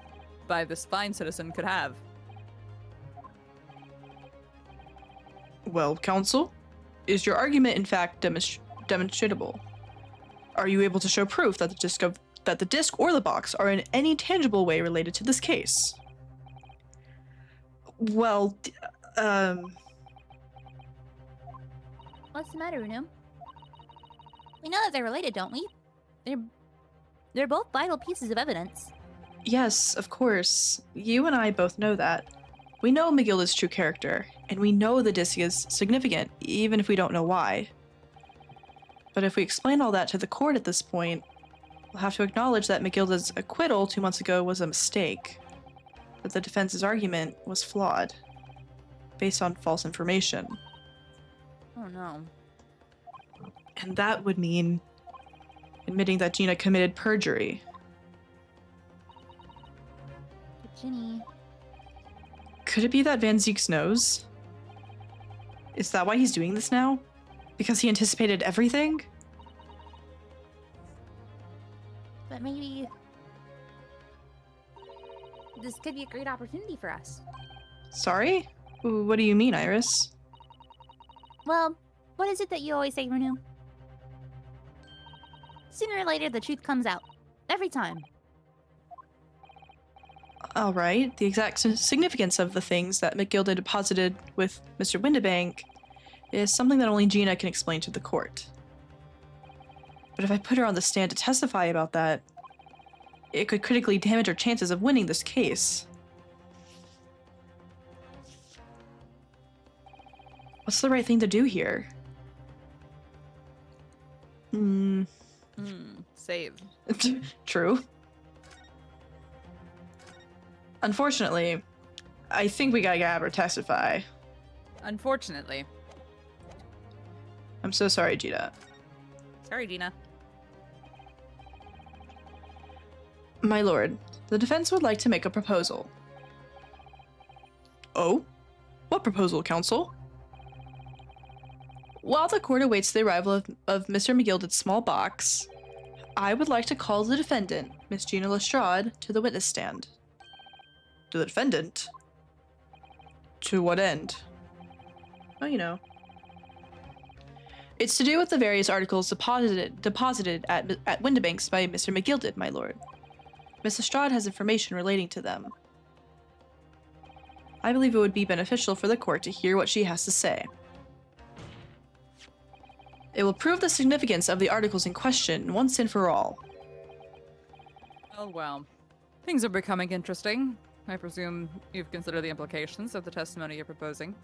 by this fine citizen could have. Well, counsel, is your argument in fact demonstratable? Are you able to show proof that the disc or the box are in any tangible way related to this case? Well, What's the matter, Unum? We know that they're related, don't we? They're both vital pieces of evidence. yes, of course. You and I both know that. We know McGilda's true character, and we know the disc is significant, even if we don't know why. But if we explain all that to the court at this point, we'll have to acknowledge that McGilda's acquittal 2 months ago was a mistake. That the defense's argument was flawed, based on false information. Oh no. And that would mean admitting that Gina committed perjury. But Ginny... Could it be that Van Zeeks knows? Is that why he's doing this now? Because he anticipated everything? But maybe... this could be a great opportunity for us. Sorry? What do you mean, Iris? Well, what is it that you always say, Renu? Sooner or later, the truth comes out. Every time. All right, the exact significance of the things that McGilda deposited with Mr. Windibank is something that only Gina can explain to the court. But if I put her on the stand to testify about that, it could critically damage her chances of winning this case. What's the right thing to do here? Save. True. Unfortunately, I think we gotta have her testify. Unfortunately. I'm so sorry, Gita. Sorry, Dina. My lord, the defense would like to make a proposal. Oh? What proposal, counsel? While the court awaits the arrival of Mr. McGilded's small box, I would like to call the defendant, Miss Gina Lestrade, to the witness stand. To the defendant? To what end? Oh, you know. It's to do with the various articles deposited at Windibanks by Mr. McGilded, my lord. Miss Lestrade has information relating to them. I believe it would be beneficial for the court to hear what she has to say. It will prove the significance of the articles in question once and for all. Oh, well. Things are becoming interesting. I presume you've considered the implications of the testimony you're proposing.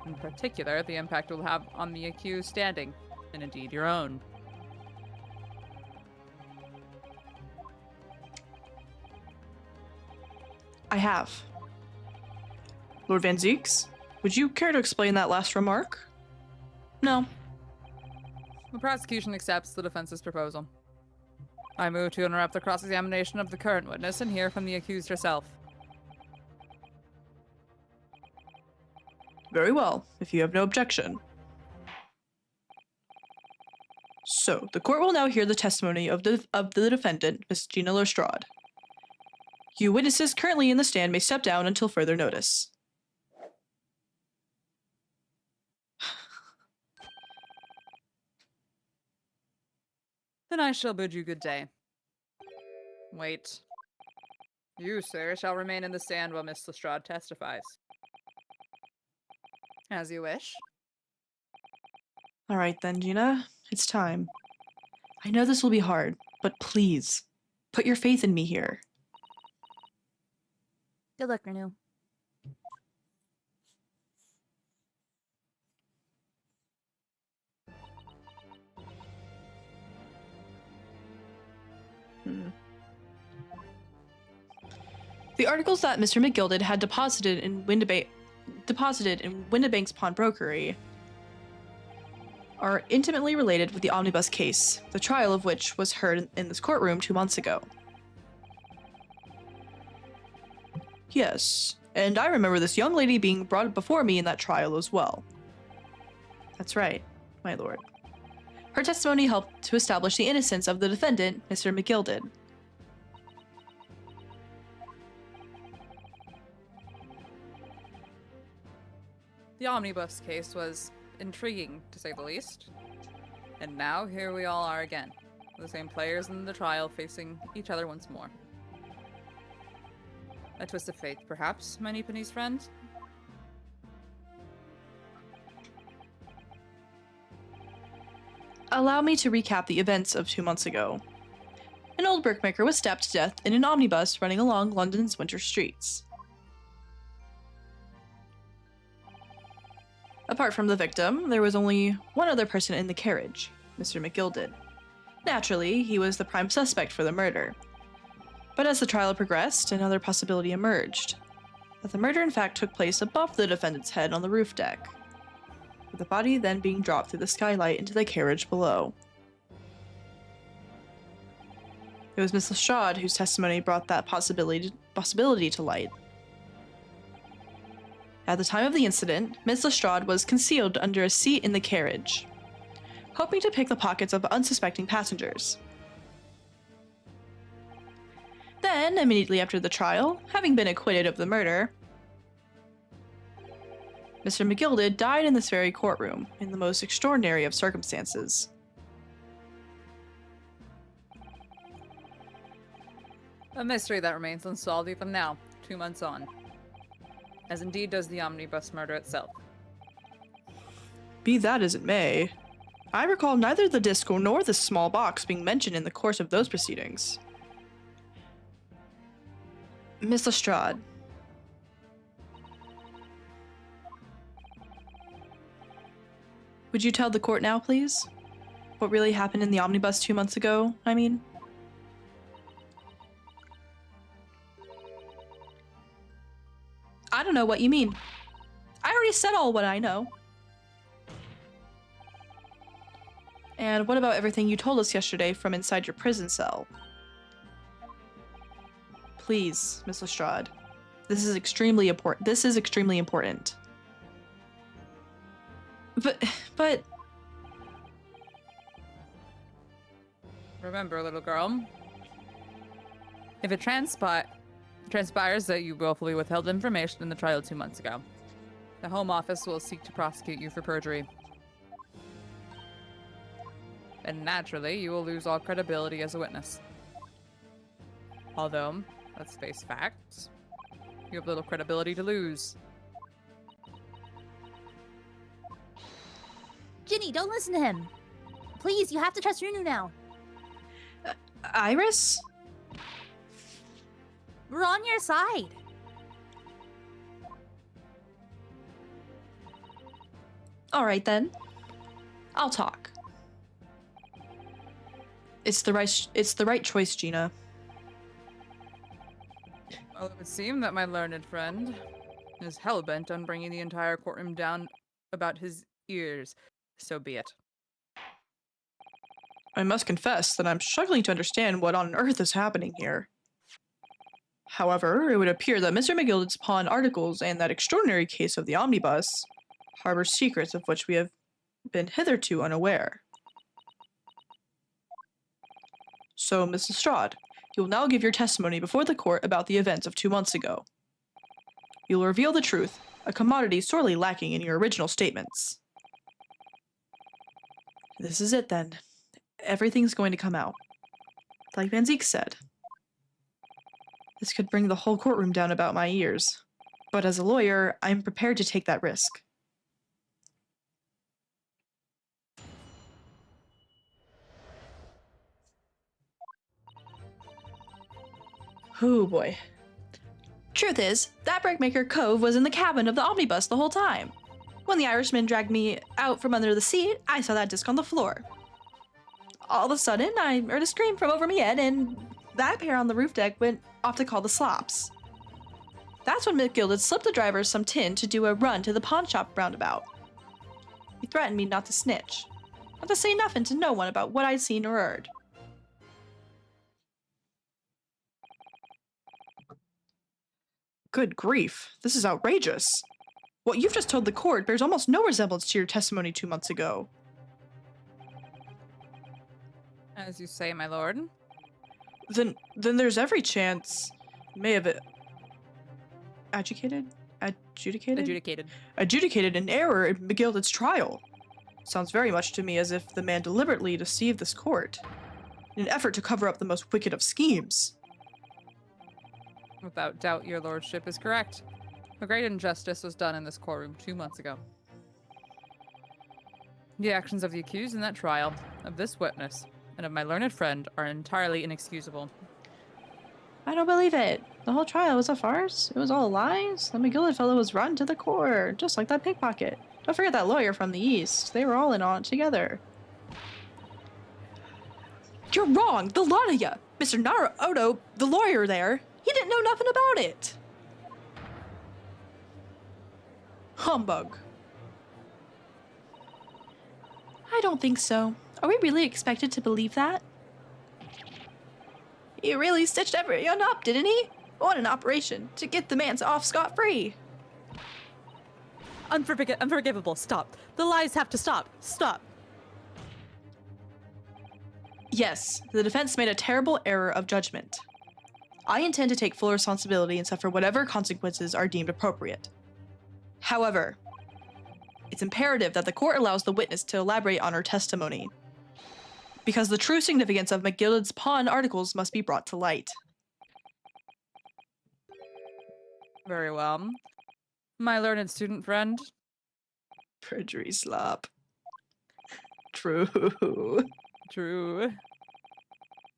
In particular, the impact it will have on the accused standing, and indeed your own. I have. Lord Van Zeeks, would you care to explain that last remark? No. The prosecution accepts the defense's proposal. I move to interrupt the cross-examination of the current witness and hear from the accused herself. Very well, if you have no objection. So, the court will now hear the testimony of the defendant, Miss Gina Lestrade. You witnesses currently in the stand may step down until further notice. Then I shall bid you good day. Wait. You, sir, shall remain in the stand while Miss Lestrade testifies. As you wish. All right then, Gina, it's time. I know this will be hard, but please, put your faith in me here. Good luck, Renew. The articles that Mr. McGilded had deposited in Windibank's pawnbrokery are intimately related with the omnibus case, the trial of which was heard in this courtroom 2 months ago. Yes, and I remember this young lady being brought before me in that trial as well. That's right, my lord. Her testimony helped to establish the innocence of the defendant, Mr. McGilded. The omnibus case was intriguing, to say the least. And now, here we all are again. The same players in the trial facing each other once more. A twist of fate, perhaps, my Nipponi's friend? Allow me to recap the events of 2 months ago. An old brickmaker was stabbed to death in an omnibus running along London's winter streets. Apart from the victim, there was only one other person in the carriage, Mr. McGilded. Naturally, he was the prime suspect for the murder. But as the trial progressed, another possibility emerged. That the murder in fact took place above the defendant's head on the roof deck, with the body then being dropped through the skylight into the carriage below. It was Miss Lestrade whose testimony brought that possibility to light. At the time of the incident, Miss Lestrade was concealed under a seat in the carriage, hoping to pick the pockets of unsuspecting passengers. Then, immediately after the trial, having been acquitted of the murder, Mr. McGilded died in this very courtroom, in the most extraordinary of circumstances. A mystery that remains unsolved even now, 2 months on. As indeed does the omnibus murder itself. Be that as it may, I recall neither the disc nor the small box being mentioned in the course of those proceedings. Miss Lestrade. Would you tell the court now, please? What really happened in the omnibus 2 months ago, I mean? don't know what you mean. I already said all what I know. And what about everything you told us yesterday from inside your prison cell? Please, Miss Lestrade. This is extremely important. This is extremely important. But... Remember, little girl, if it transpires that you willfully withheld information in the trial 2 months ago, the Home Office will seek to prosecute you for perjury. And naturally, you will lose all credibility as a witness. Although, let's face facts, you have little credibility to lose. Ginny, don't listen to him. Please, you have to trust Runu now. Iris? We're on your side. All right then. I'll talk. It's the right choice, Gina. Well, it would seem that my learned friend is hell-bent on bringing the entire courtroom down about his ears. So be it. I must confess that I'm struggling to understand what on earth is happening here. However, it would appear that Mr. McGilden's pawn articles and that extraordinary case of the omnibus harbor secrets of which we have been hitherto unaware. So, Miss Lestrade, you will now give your testimony before the court about the events of 2 months ago. You will reveal the truth, a commodity sorely lacking in your original statements. This is it then. Everything's going to come out. Like Van Ziek said. This could bring the whole courtroom down about my ears. But as a lawyer, I'm prepared to take that risk. Oh boy. Truth is, that Brickmaker Cove was in the cabin of the omnibus the whole time. When the Irishman dragged me out from under the seat, I saw that disc on the floor. All of a sudden, I heard a scream from over my head, and that pair on the roof deck went off to call the slops. That's when McGilded slipped the driver some tin to do a run to the pawn shop roundabout. He threatened me not to snitch, not to say nothing to no one about what I'd seen or heard. Good grief, this is outrageous. What you've just told the court bears almost no resemblance to your testimony 2 months ago. As you say, my lord. Then there's every chance may have adjudicated an error in McGilded's trial. Sounds very much to me as if the man deliberately deceived this court in an effort to cover up the most wicked of schemes. Without doubt, your lordship is correct. A great injustice was done in this courtroom 2 months ago. The actions of the accused in that trial, of this witness, and of my learned friend are entirely inexcusable. I don't believe it. The whole trial was a farce. It was all lies. The McGilded fellow was run to the core, just like that pickpocket. Don't forget that lawyer from the East. They were all in on it together. You're wrong, the lot of ya! Mr. Naruto, the lawyer there, he didn't know nothing about it! Humbug. I don't think so. Are we really expected to believe that? He really stitched everyone up, didn't he? What an operation, to get the man off scot-free. Unforgivable. Stop. The lies have to stop. Stop. Yes, the defense made a terrible error of judgment. I intend to take full responsibility and suffer whatever consequences are deemed appropriate. However, it's imperative that the court allows the witness to elaborate on her testimony, because the true significance of McGilded's pawn articles must be brought to light. Very well. My learned student friend. Perjury slop. True. True.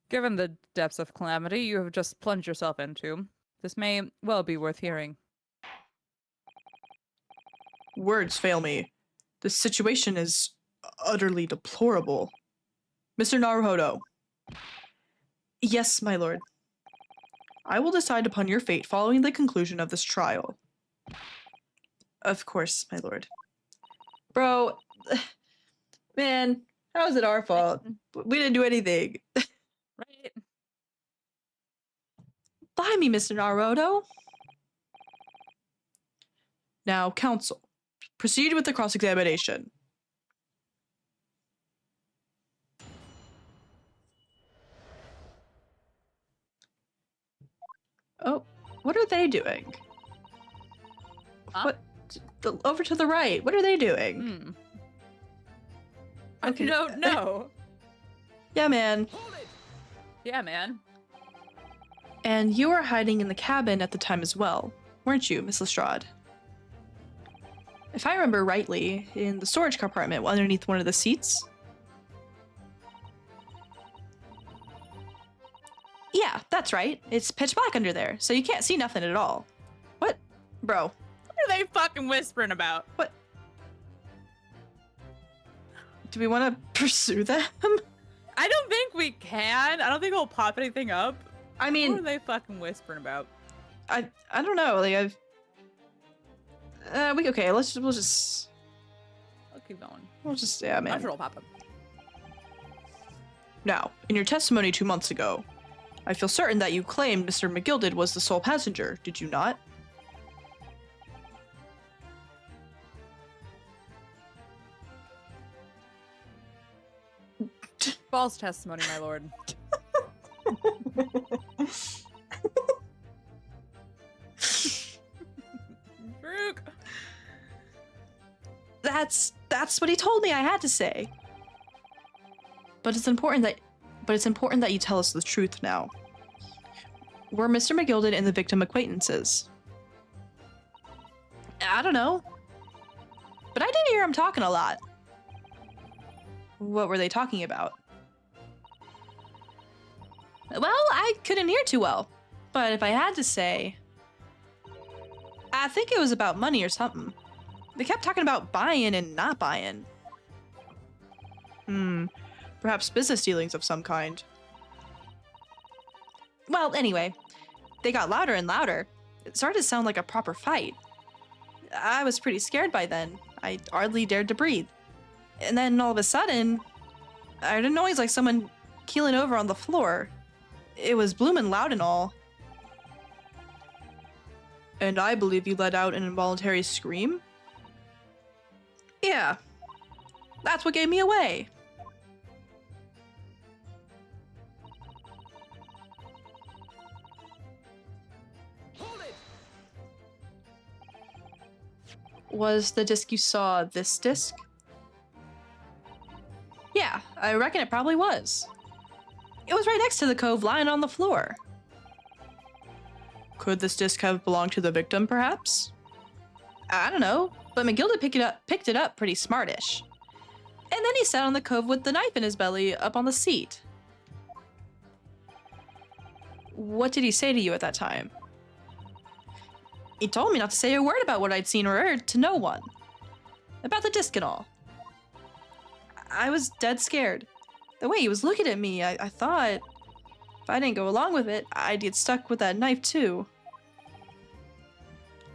Given the depths of calamity you have just plunged yourself into, this may well be worth hearing. Words fail me. The situation is utterly deplorable. Mr. Naruhodo. Yes, my lord. I will decide upon your fate following the conclusion of this trial. Of course, my lord. Bro, man, how is it our fault? We didn't do anything. Right? Buy me, Mr. Naruto. Now, counsel, proceed with the cross-examination. Oh, what are they doing? Huh? What? Over to the right. What are they doing? Hmm. Okay. I don't know. Yeah, man. Hold it! Yeah, man. And you were hiding in the cabin at the time as well, weren't you, Miss Lestrade? If I remember rightly, in the storage compartment underneath one of the seats. Yeah, that's right. It's pitch black under there, so you can't see nothing at all. What? Bro, What are they fucking whispering about? do we want to pursue them? I don't think we can. I don't think we'll pop anything up. I What are mean, they fucking whispering about? I don't know. Like okay. We'll just I'll keep going. yeah, I'm man. sure we'll pop up. Now, in your testimony 2 months ago, I feel certain that you claimed Mr. McGilded was the sole passenger. Did you not? False testimony, my lord. Brooke. That's what he told me I had to say. But it's important that you tell us the truth now. Were Mr. McGilded and the victim acquaintances? I don't know. But I did hear him talking a lot. What were they talking about? Well, I couldn't hear too well. But if I had to say, I think it was about money or something. They kept talking about buying and not buying. Perhaps business dealings of some kind. Well, anyway, they got louder and louder. It started to sound like a proper fight. I was pretty scared by then. I hardly dared to breathe. And then all of a sudden, I heard a noise like someone keeling over on the floor. It was bloomin' loud and all. And I believe you let out an involuntary scream? Yeah. That's what gave me away. Hold it! Was the disc you saw this disc? Yeah, I reckon it probably was. It was right next to the cove lying on the floor. Could this disc have belonged to the victim, perhaps? I don't know, but McGilded picked it up pretty smartish. And then he sat on the cove with the knife in his belly up on the seat. What did he say to you at that time? He told me not to say a word about what I'd seen or heard to no one. About the disc and all. I was dead scared. The way he was looking at me, I thought if I didn't go along with it, I'd get stuck with that knife too.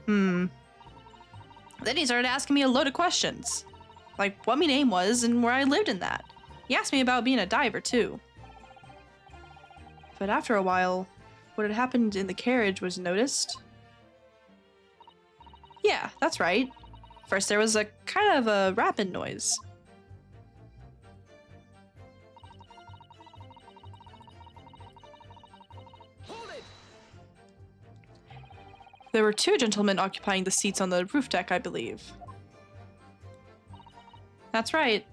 Then he started asking me a load of questions. Like what my name was and where I lived in that. He asked me about being a diver too. But after a while, what had happened in the carriage was noticed. Yeah, that's right. First there was a kind of a rapping noise. Hold it! There were 2 gentlemen occupying the seats on the roof deck, I believe. That's right.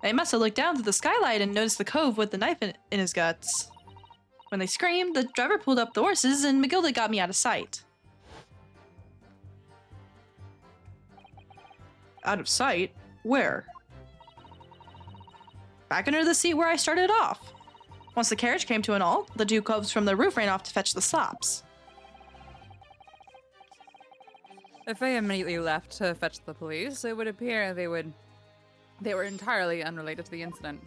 They must have looked down through the skylight and noticed the cove with the knife in his guts. When they screamed, the driver pulled up the horses and McGilded got me out of sight. Out of sight? Where? Back under the seat where I started off. Once the carriage came to an halt, the 2 coves from the roof ran off to fetch the slops. If they immediately left to fetch the police, it would appear they were entirely unrelated to the incident.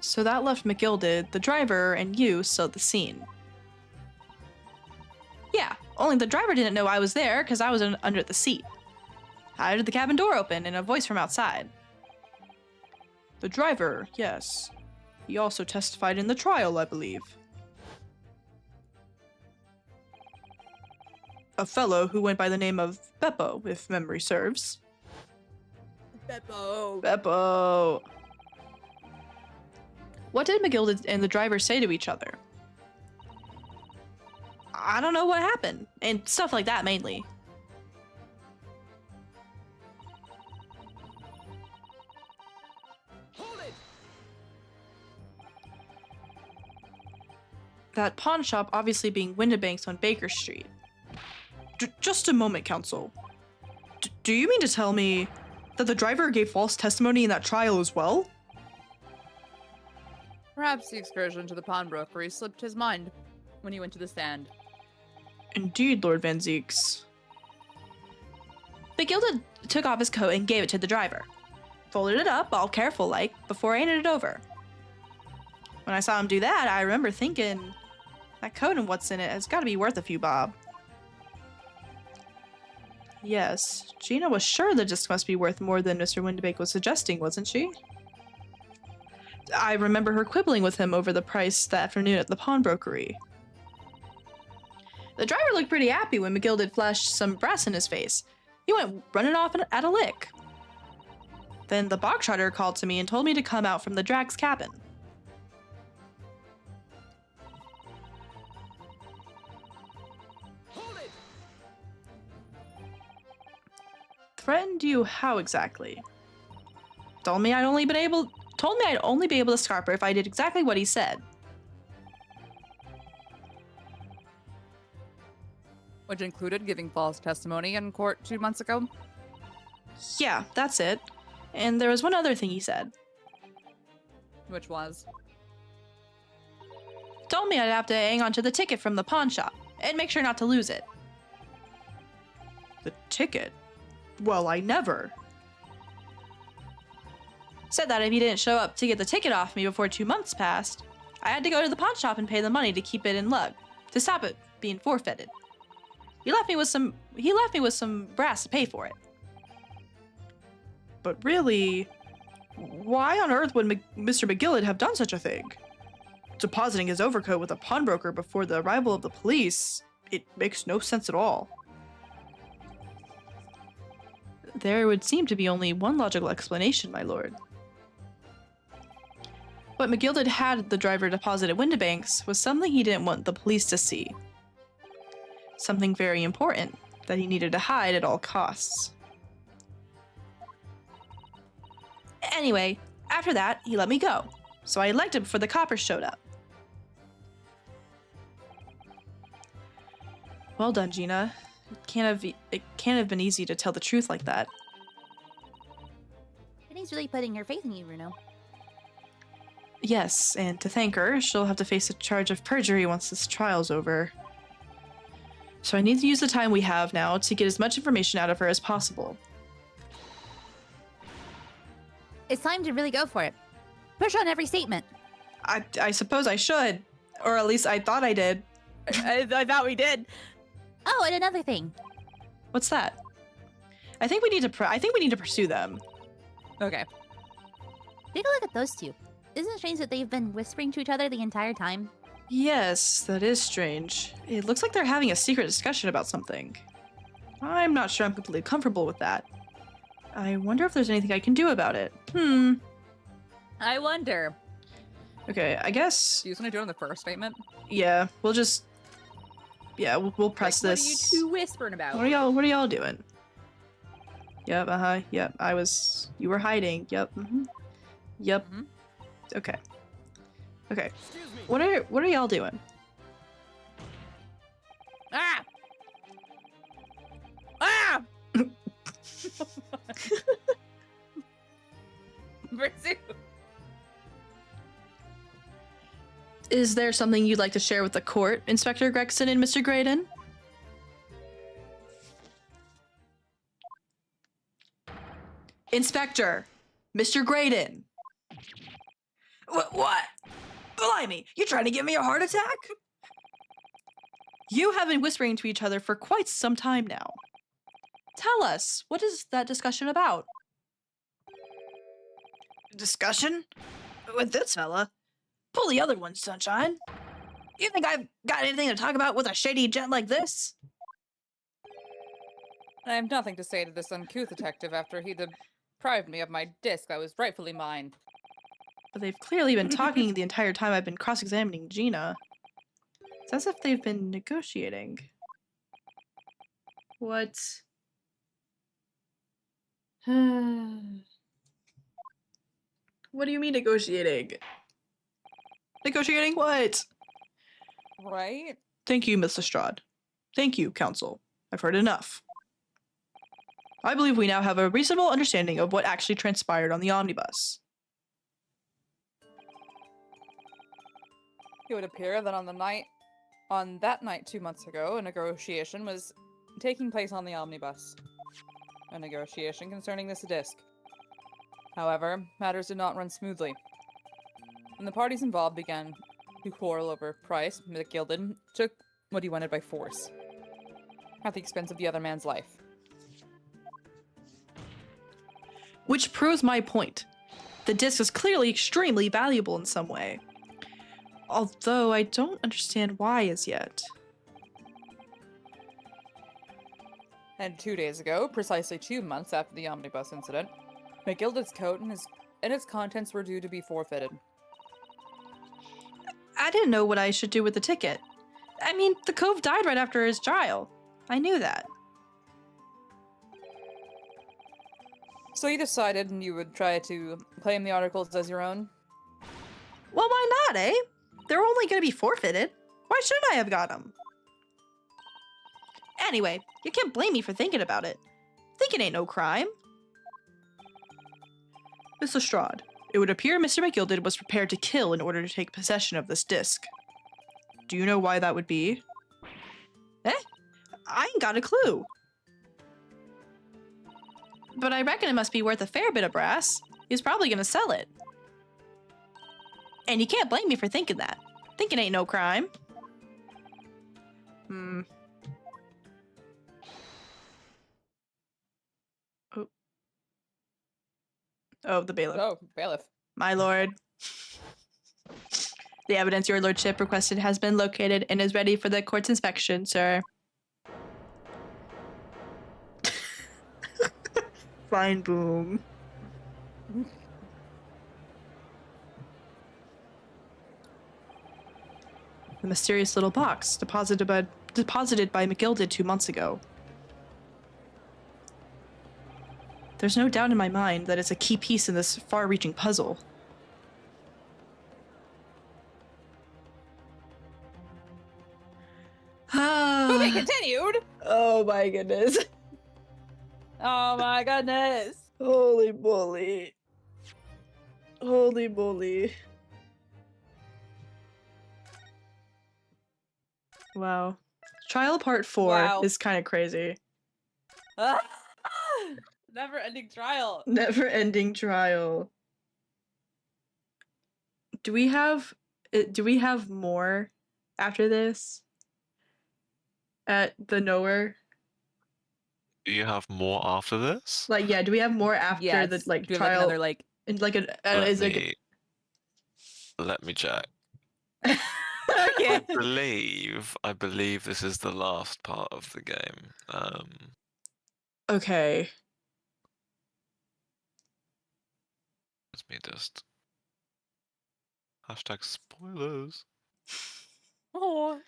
So that left McGilded, the driver, and you still at the scene. Yeah, only the driver didn't know I was there because I was under the seat. How did the cabin door open and a voice from outside? The driver, yes. He also testified in the trial, I believe. A fellow who went by the name of Beppo, if memory serves. Beppo. Beppo! What did McGilded and the driver say to each other? I don't know what happened, and stuff like that mainly. Hold it! That pawn shop obviously being Windibanks on Baker Street. Just a moment, Counsel. Do you mean to tell me that the driver gave false testimony in that trial as well? Perhaps the excursion to the pawnbrokery slipped his mind when he went to the stand. Indeed, Lord Van Zeeks. McGilded took off his coat and gave it to the driver. Folded it up, all careful-like, before I handed it over. When I saw him do that, I remember thinking, that coat and what's in it has got to be worth a few bob. Yes, Gina was sure the disc must be worth more than Mr. Windibank was suggesting, wasn't she? I remember her quibbling with him over the price that afternoon at the pawnbrokery. The driver looked pretty happy when McGilded flashed some brass in his face. He went running off at a lick. Then the bogtrotter called to me and told me to come out from the drag's cabin. Hold it! Threatened you how exactly? Told me I'd only be able to scarp her if I did exactly what he said. Which included giving false testimony in court 2 months ago. Yeah, that's it. And there was one other thing he said. Which was? Told me I'd have to hang on to the ticket from the pawn shop and make sure not to lose it. The ticket? Well, I never. Said that if he didn't show up to get the ticket off me before 2 months passed, I had to go to the pawn shop and pay the money to keep it in lug, to stop it being forfeited. He left me with some brass to pay for it. But really, why on earth would Mr. McGillid have done such a thing? Depositing his overcoat with a pawnbroker before the arrival of the police, it makes no sense at all. There would seem to be only one logical explanation, my lord. What McGilded had the driver deposit at Windibanks was something he didn't want the police to see. Something very important that he needed to hide at all costs. Anyway, after that, he let me go, so I legged it before the coppers showed up. Well done, Gina. It can't have been easy to tell the truth like that. Jenny's really putting her faith in you, Bruno. Yes, and to thank her, she'll have to face a charge of perjury once this trial's over. So I need to use the time we have now to get as much information out of her as possible. It's time to really go for it. Push on every statement. I suppose I should, or at least I thought I did. I thought we did. Oh, and another thing. What's that? I think we need to pursue them. Okay. Take a look at those two. Isn't it strange that they've been whispering to each other the entire time? Yes, that is strange. It looks like they're having a secret discussion about something. I'm not sure I'm completely comfortable with that. I wonder if there's anything I can do about it. I wonder. Okay, I guess. Do you just want to do it on the first statement? Yeah, we'll just. Yeah, we'll press Like, this. What are you two whispering about? What are y'all doing? Yep, yep, you were hiding, yep, Yep. Mhm. Okay. Okay, Excuse me. what are y'all doing? Ah! Ah! Pursue. Is there something you'd like to share with the court, Inspector Gregson and Mr. Graydon? Inspector! Mr. Graydon! What? Blimey, you trying to give me a heart attack? You have been whispering to each other for quite some time now. Tell us, what is that discussion about? Discussion? With this fella? Pull the other one, Sunshine. You think I've got anything to talk about with a shady gent like this? I have nothing to say to this uncouth detective after he deprived me of my disc that was rightfully mine. But they've clearly been talking the entire time I've been cross-examining Gina. It's as if they've been negotiating. What? What do you mean negotiating? Negotiating what? Right? Thank you, Miss Lestrade. Thank you, Counsel. I've heard enough. I believe we now have a reasonable understanding of what actually transpired on the omnibus. It would appear that on that night 2 months ago, a negotiation was taking place on the omnibus. A negotiation concerning this disc. However, matters did not run smoothly. When the parties involved began to quarrel over price, McGilded took what he wanted by force, at the expense of the other man's life. Which proves my point. The disc is clearly extremely valuable in some way. Although I don't understand why as yet. And 2 days ago, precisely 2 months after the omnibus incident, McGilded's coat and its contents were due to be forfeited. I didn't know what I should do with the ticket. I mean, the cove died right after his trial. I knew that. So you decided you would try to claim the articles as your own? Well, why not, eh? They're only gonna be forfeited. Why shouldn't I have got them? Anyway, you can't blame me for thinking about it. Thinking ain't no crime. Miss Lestrade, it would appear Mr. McGilded was prepared to kill in order to take possession of this disc. Do you know why that would be? Eh? I ain't got a clue. But I reckon it must be worth a fair bit of brass. He's probably gonna sell it. And you can't blame me for thinking that. Thinking ain't no crime. Oh, the bailiff. Oh, bailiff. My lord. The evidence your lordship requested has been located and is ready for the court's inspection, sir. Fine, boom. The mysterious little box deposited by McGilded 2 months ago. There's no doubt in my mind that it's a key piece in this far-reaching puzzle. To be continued! Oh my goodness. Oh my goodness! Holy moly. Holy moly. Wow. Trial part 4 Wow. is kind of crazy. Never-ending trial. Never-ending trial. Do we have more after this? At the knower? Do you have more after this? Like, yeah, do we have more after the Do we have, trial? another and like a Let me check. okay. I believe this is the last part of the game. Okay. Let me just hashtag spoilers. Oh.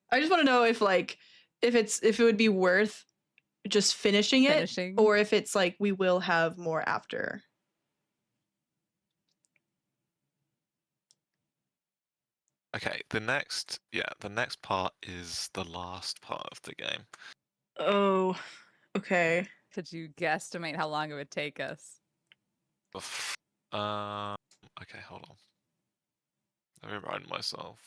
I just want to know if it would be worth just finishing it, or if it's like we will have more after. Okay, the next part is the last part of the game. Oh, okay. Could you guesstimate how long it would take us? Okay, hold on. Let me remind myself.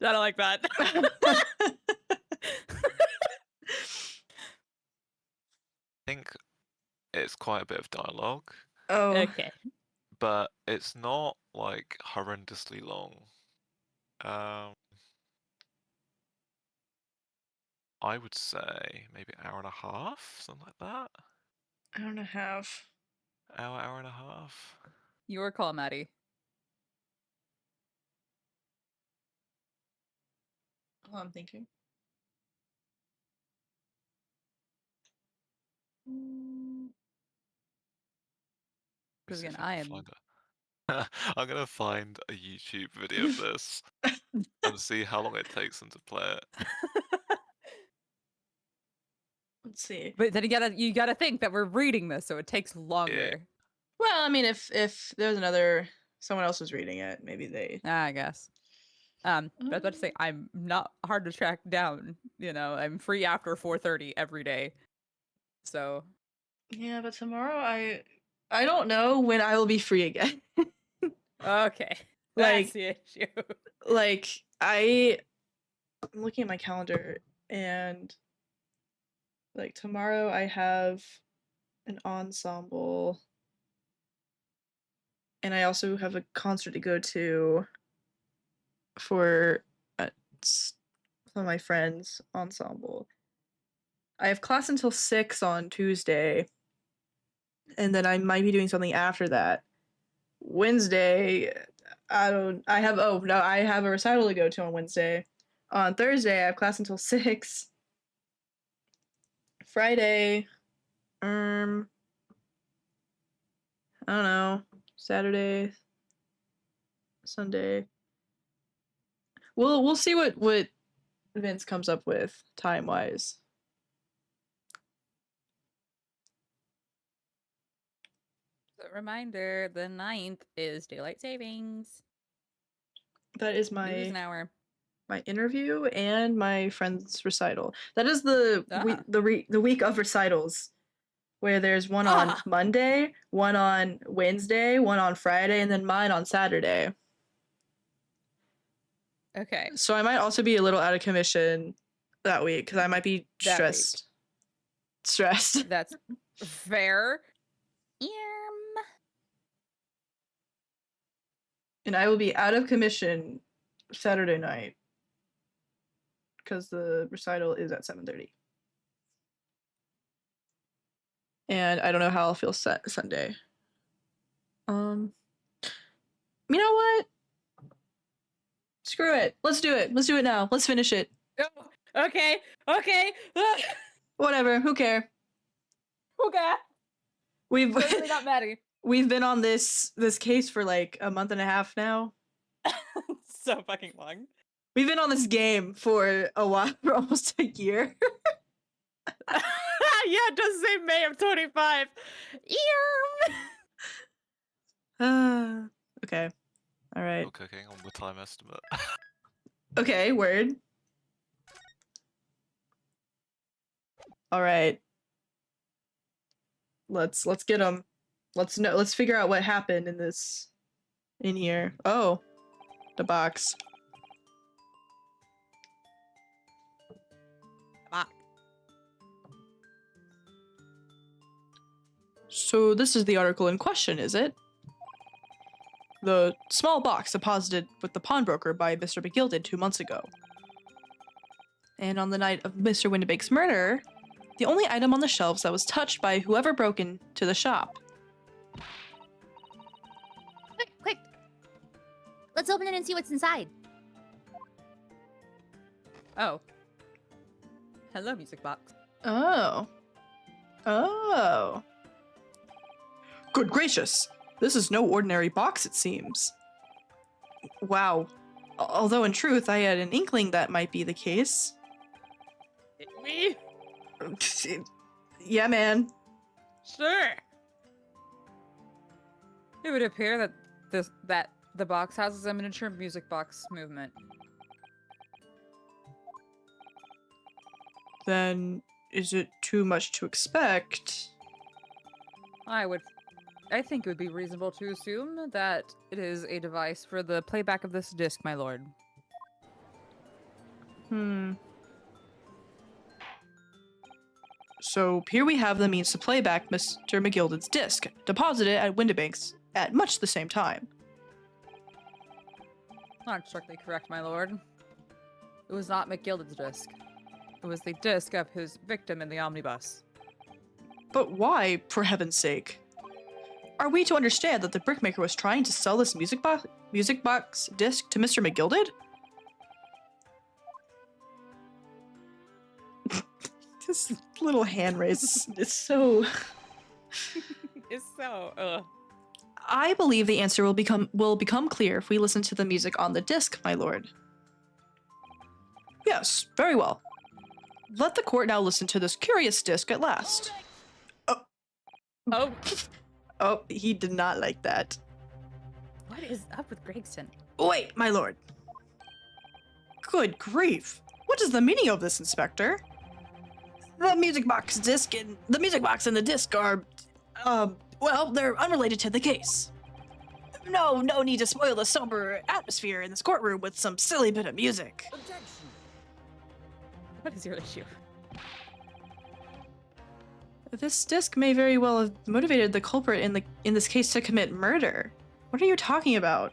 I don't like that. I think it's quite a bit of dialogue, Oh, Okay. but it's not like horrendously long. I would say maybe an hour and a half, something like that. I don't know half. Hour and a half. Your call, Maddie. Oh, I'm thinking. Because See again, if I can am. find it. I'm gonna find a YouTube video of this and see how long it takes them to play it. Let's see. But then you gotta think that we're reading this, so it takes longer. Well, I mean, if there's someone else was reading it, maybe they. I guess. I was about to say I'm not hard to track down. You know, I'm free after 4:30 every day. So Yeah, but tomorrow I don't know when I will be free again. okay, Like- that's the issue. Like I'm looking at my calendar and like tomorrow I have an ensemble and I also have a concert to go to for some of my friends' ensemble. I have class until 6 on Tuesday, and then I might be doing something after that. Wednesday, I have a recital to go to on Wednesday. On Thursday, I have class until 6. Friday, I don't know. Saturday, Sunday. We'll see what Vince comes up with time wise. So, reminder: the 9th is daylight savings. That is Lose an my hour. interview and my friend's recital. That is the the week of recitals, where there's one on Ah! Monday, one on Wednesday, one on Friday, and then mine on Saturday. Okay. So I might also be a little out of commission that week because I might be That week. stressed. That's fair. And I will be out of commission Saturday night because the recital is at 7:30. And I don't know how I'll feel Sunday. You know what? Screw it. Let's do it. Let's do it now. Let's finish it. Oh, okay. Okay. Whatever. Who care? Okay. We've Totally not Maddie. we've been on this case for like a month and a half now. So fucking long. We've been on this game for a while, for almost a year. Yeah, it does say May of 25. Okay. All right. Still cooking on the time estimate. Okay, word. All right. Let's get them. Let's figure out what happened in here. Oh, the box. So this is the article in question, is it? The small box deposited with the pawnbroker by Mr. McGilded 2 months ago. And on the night of Mr. Windibake's murder, the only item on the shelves that was touched by whoever broke into the shop. Quick! Let's open it and see what's inside. Oh. Hello, music box. Oh. Oh. Good gracious! This is no ordinary box, it seems. Wow. Although in truth, I had an inkling that might be the case. Me? Yeah, man. Sure. It would appear that the box houses a miniature music box movement. Then is it too much to expect? I think it would be reasonable to assume that it is a device for the playback of this disc, my lord. So here we have the means to play back Mr. McGilded's disc, deposited at Windibanks at much the same time. Not strictly correct, my lord. It was not McGilded's disc. It was the disc of his victim in the omnibus. But why, for heaven's sake? Are we to understand that the brickmaker was trying to sell this music box disc to Mr. McGilded? This little hand raise is so... It's so, I believe the answer will become clear if we listen to the music on the disc, my lord. Yes, very well. Let the court now listen to this curious disc at last. Oh, Oh, he did not like that. what is up with Gregson? Wait, my lord. Good grief. What is the meaning of this, Inspector? The music box and the disc are, well, they're unrelated to the case. No need to spoil the somber atmosphere in this courtroom with some silly bit of music. Objection. What is your issue? This disc may very well have motivated the culprit in this case to commit murder. What are you talking about?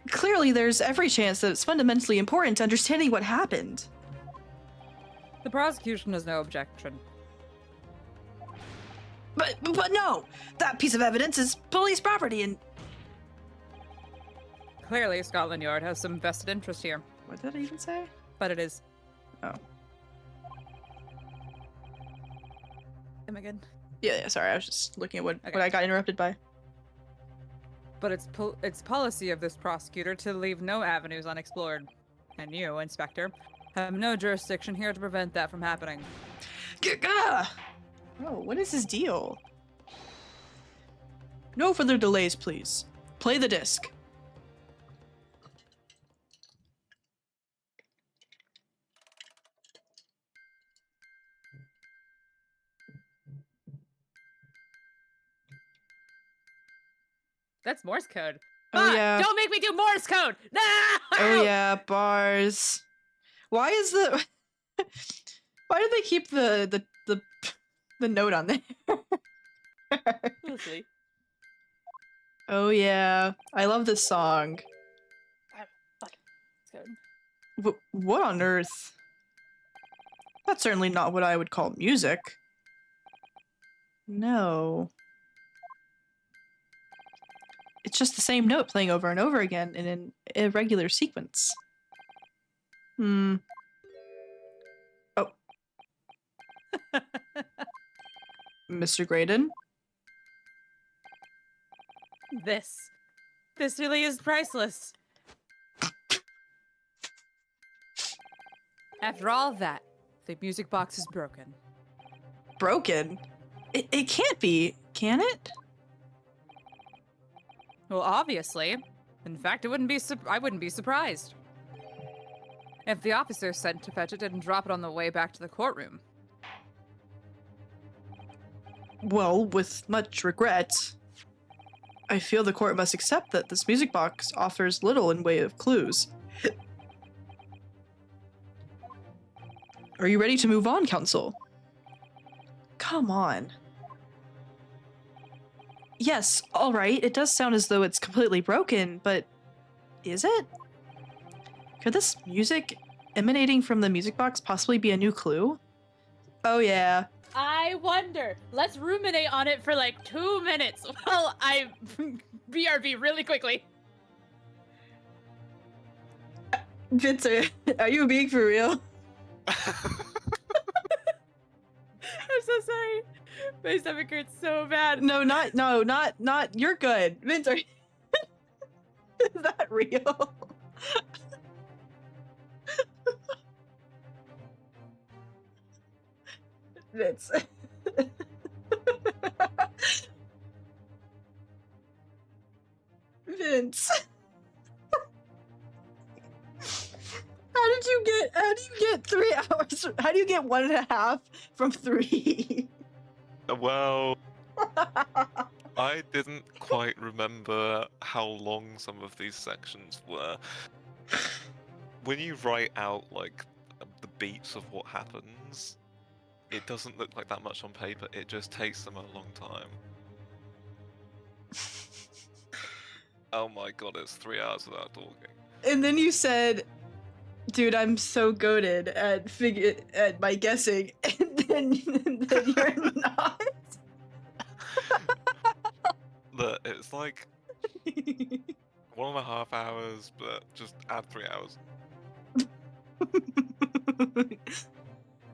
Clearly, there's every chance that it's fundamentally important to understanding what happened. The prosecution has no objection. But no! That piece of evidence is police property and... Clearly, Scotland Yard has some vested interest here, What did I even say? but it is. Oh. Am I good? Yeah, sorry, I was just looking at what Okay. I got interrupted by. But it's policy of this prosecutor to leave no avenues unexplored. And you, Inspector, have no jurisdiction here to prevent that from happening. Gah! Oh, what is his deal? No further delays, please. Play the disc. That's Morse code. Oh, Fuck! yeah. Don't make me do Morse code! No! Oh yeah, bars. Why is the... Why did they keep the note on there? We'll see. Oh yeah, I love this song. It's good. What on earth? That's certainly not what I would call music. No. It's just the same note playing over and over again in an irregular sequence. Oh. Mr. Graydon? This really is priceless. After all that, the music box is broken. Broken? It can't be, can it? Well, obviously. In fact, I wouldn't be surprised if the officer sent to fetch it didn't drop it on the way back to the courtroom. Well, with much regret, I feel the court must accept that this music box offers little in way of clues. Are you ready to move on, counsel? Come on. Yes, alright, it does sound as though it's completely broken, but is it? Could this music emanating from the music box possibly be a new clue? Oh yeah. I wonder. Let's ruminate on it for like 2 minutes while I BRB really quickly. Vince, are you being for real? I'm so sorry. My stomach hurts so bad. No, not, you're good. Vince, are you... Is that real? Vince. Vince. How do you get 3 hours? How do you get 1.5 from 3? Well, I didn't quite remember how long some of these sections were. when you write out like the beats of what happens, it doesn't look like that much on paper. It just takes them a long time. Oh my god, it's 3 hours without talking. And then you said, dude, I'm so goated at my guessing, and then you're not. Look, it's like 1.5 hours, but just add 3 hours.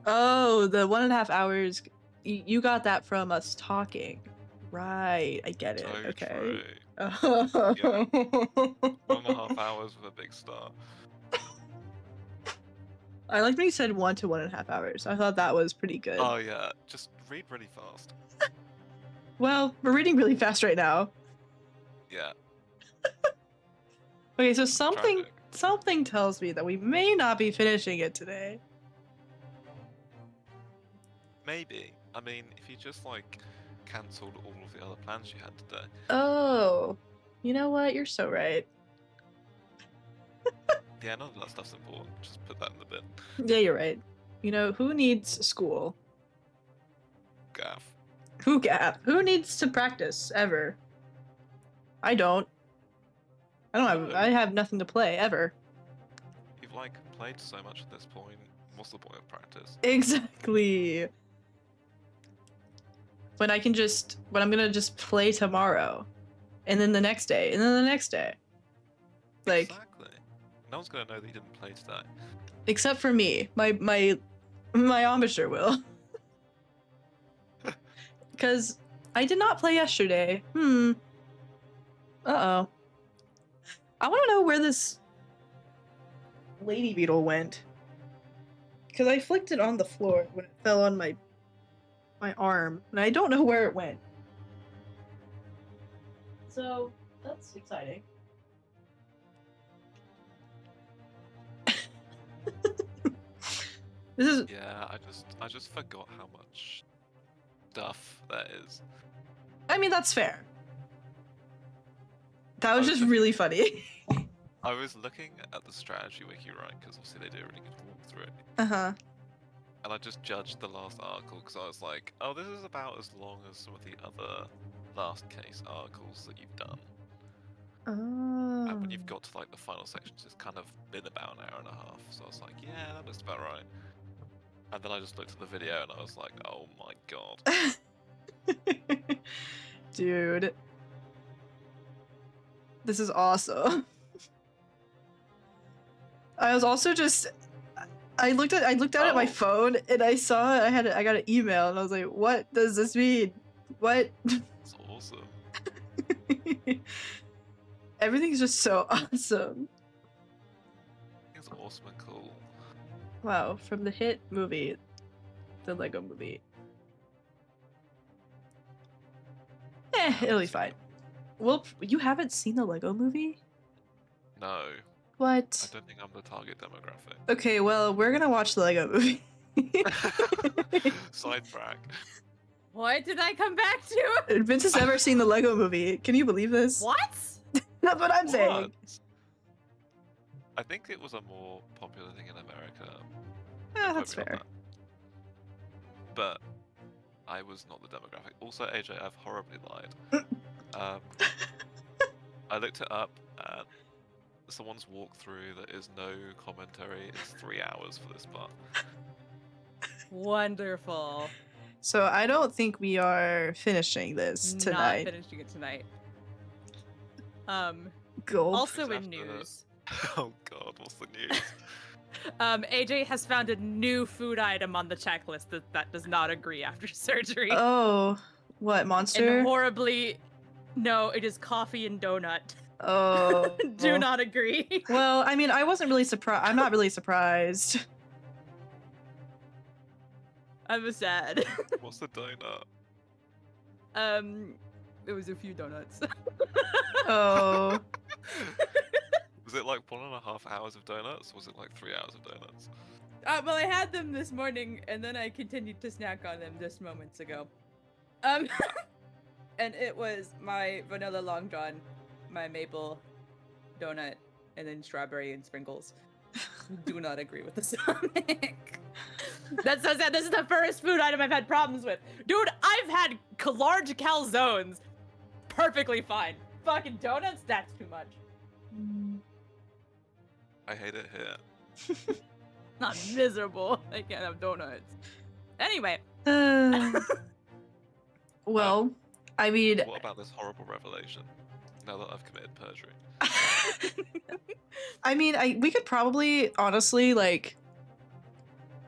Oh, the 1.5 hours. You got that from us talking. Right, I get it. So Okay. true. Oh. 1.5 hours with a big star. I liked when you said 1 to 1.5 hours. I thought that was pretty good. Oh yeah, just read really fast. Well, we're reading really fast right now. Yeah. Okay, so something Traffic. tells me that we may not be finishing it today. Maybe. I mean, if you just like cancelled all of the other plans you had today. Oh, you know what? You're so right. Yeah, none of that stuff's important. Just put that in the bin. Yeah, you're right. You know, who needs school? Gaff. Who needs to practice ever? I don't. No. I have nothing to play ever. You've like played so much at this point. What's the point of practice? Exactly. When I'm gonna just play tomorrow, and then the next day, and then the next day. Like, Exactly. No one's gonna know that you didn't play today. except for me, my Amisher will. Because I did not play yesterday. Uh-oh. I want to know where this lady beetle went. Because I flicked it on the floor when it fell on my arm, and I don't know where it went. So, that's exciting. This is... Yeah, I just forgot how much stuff there is. I mean, that's fair. That I was was just really funny. I was looking at the strategy wiki, right? Because obviously they do a really good walkthrough. Uh-huh. And I just judged the last article because I was like, oh, this is about as long as some of the other last case articles that you've done. Oh. And when you've got to like the final sections, it's kind of been about an hour and a half. So I was like, yeah, that looks about right. And then I just looked at the video and I was like, oh my god. Dude. This is awesome. I was also just I looked at at my Oh. phone and I saw I got an email and I was like, what does this mean? What? It's awesome. Everything's just so awesome. It's awesome and cool. Wow, from the hit movie, the Lego movie. It'll be fine. Well, you haven't seen the Lego movie? No, I What? don't think I'm the target demographic. Okay, well, we're gonna watch the Lego movie. Sidetrack. What did I come back to? Vince has never seen the Lego movie. Can you believe this? What? That's what I'm saying. What? I think it was a more popular thing in America. Yeah, Don't that's quote me on fair. that. But I was not the demographic. Also, AJ, I've horribly lied. I looked it up, and someone's walkthrough that is no commentary. It's 3 hours for this part. Wonderful. So I don't think we are finishing this Not tonight. finishing it tonight. Gulp. Also Just in after- news, Oh god, what's the news? AJ has found a new food item on the checklist that does not agree after surgery. Oh, what monster? And horribly, no, it is coffee and donut. Oh, Do not agree. Well, I mean, I wasn't really surprised. I'm not really surprised. I'm sad. What's the donut? It was a few donuts. Oh, Was it like 1.5 hours of donuts? Or was it like 3 hours of donuts? Well, I had them this morning, and then I continued to snack on them just moments ago. And it was my vanilla long john, my maple donut, and then strawberry and sprinkles. Do not agree with the Sonic. That's so sad. This is the first food item I've had problems with. Dude, I've had large calzones perfectly fine. Fucking donuts, that's too much. I hate it here. Not miserable. I can't have donuts. Anyway. Well, I mean, What about this horrible revelation? Now that I've committed perjury. I mean, we could probably honestly like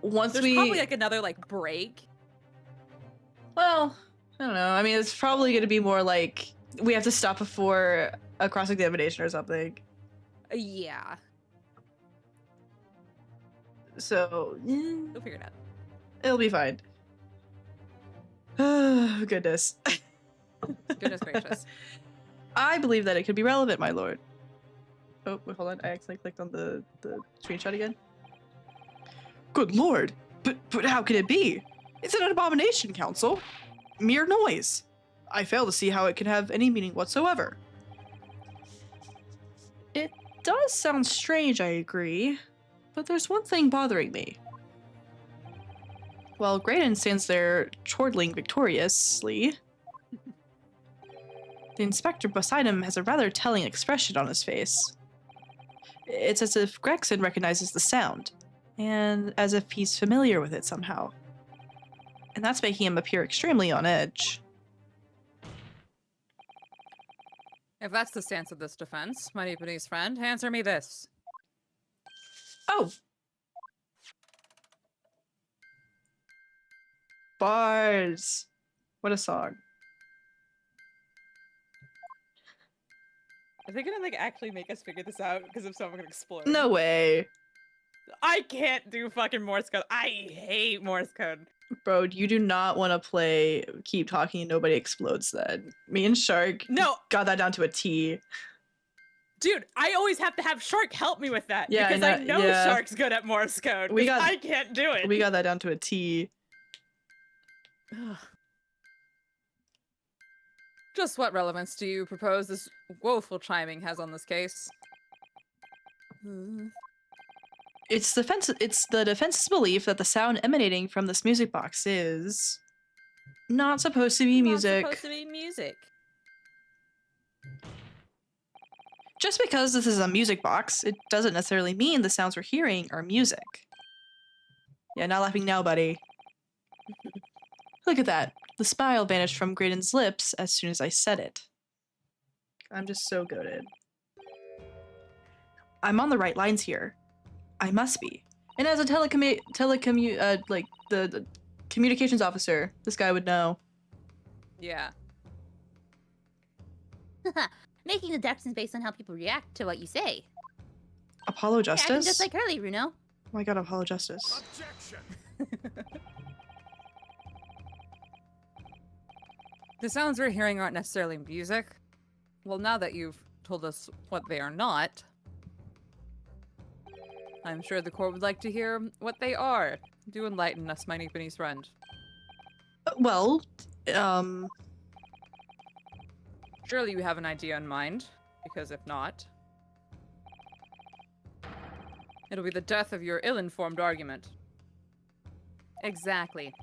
once There's we probably like another like break. well, I don't know. I mean, it's probably going to be more like we have to stop before a cross examination or something. Yeah. So We'll figure it out. it'll be fine. Oh, goodness. Goodness gracious. I believe that it could be relevant, my lord. Oh, wait, hold on. I accidentally clicked on the screenshot again. Good lord. But how can it be? It's an abomination, Council. Mere noise. I fail to see how it can have any meaning whatsoever. It does sound strange, I agree. But there's one thing bothering me. While Graydon stands there chortling victoriously, the inspector beside him has a rather telling expression on his face. It's as if Gregson recognizes the sound, and as if he's familiar with it somehow. And that's making him appear extremely on edge. If that's the stance of this defense, my Japanese friend, answer me this. Oh! Bars! What a song. Are they gonna like actually make us figure this out because if someone can explode? No way. I can't do fucking Morse code. I hate Morse code. Bro, you do not want to play Keep Talking and Nobody Explodes then. Me and Shark No, got that down to a T. dude, I always have to have Shark help me with that. Yeah, because I know yeah. Shark's good at Morse code. We 'Cause got- I can't do it. We got that down to a T. Just what relevance do you propose this woeful chiming has on this case? It's the defense's belief that the sound emanating from this music box is not supposed to be music. Not supposed to be music. Just because this is a music box, it doesn't necessarily mean the sounds we're hearing are music. Yeah, not laughing now, buddy. Look at that. The smile vanished from Graydon's lips as soon as I said it. I'm just so goated. I'm on the right lines here. I must be. And as a the communications officer, this guy would know. Yeah. Making deductions based on how people react to what you say. Apollo Yeah, Justice? just like Hurley, Runo. Oh my god, Apollo Justice. Objection! The sounds we're hearing aren't necessarily music. Well, now that you've told us what they are not, I'm sure the court would like to hear what they are. Do enlighten us, my Japanese friend. Well, Surely you have an idea in mind, because if not, it'll be the death of your ill-informed argument. Exactly.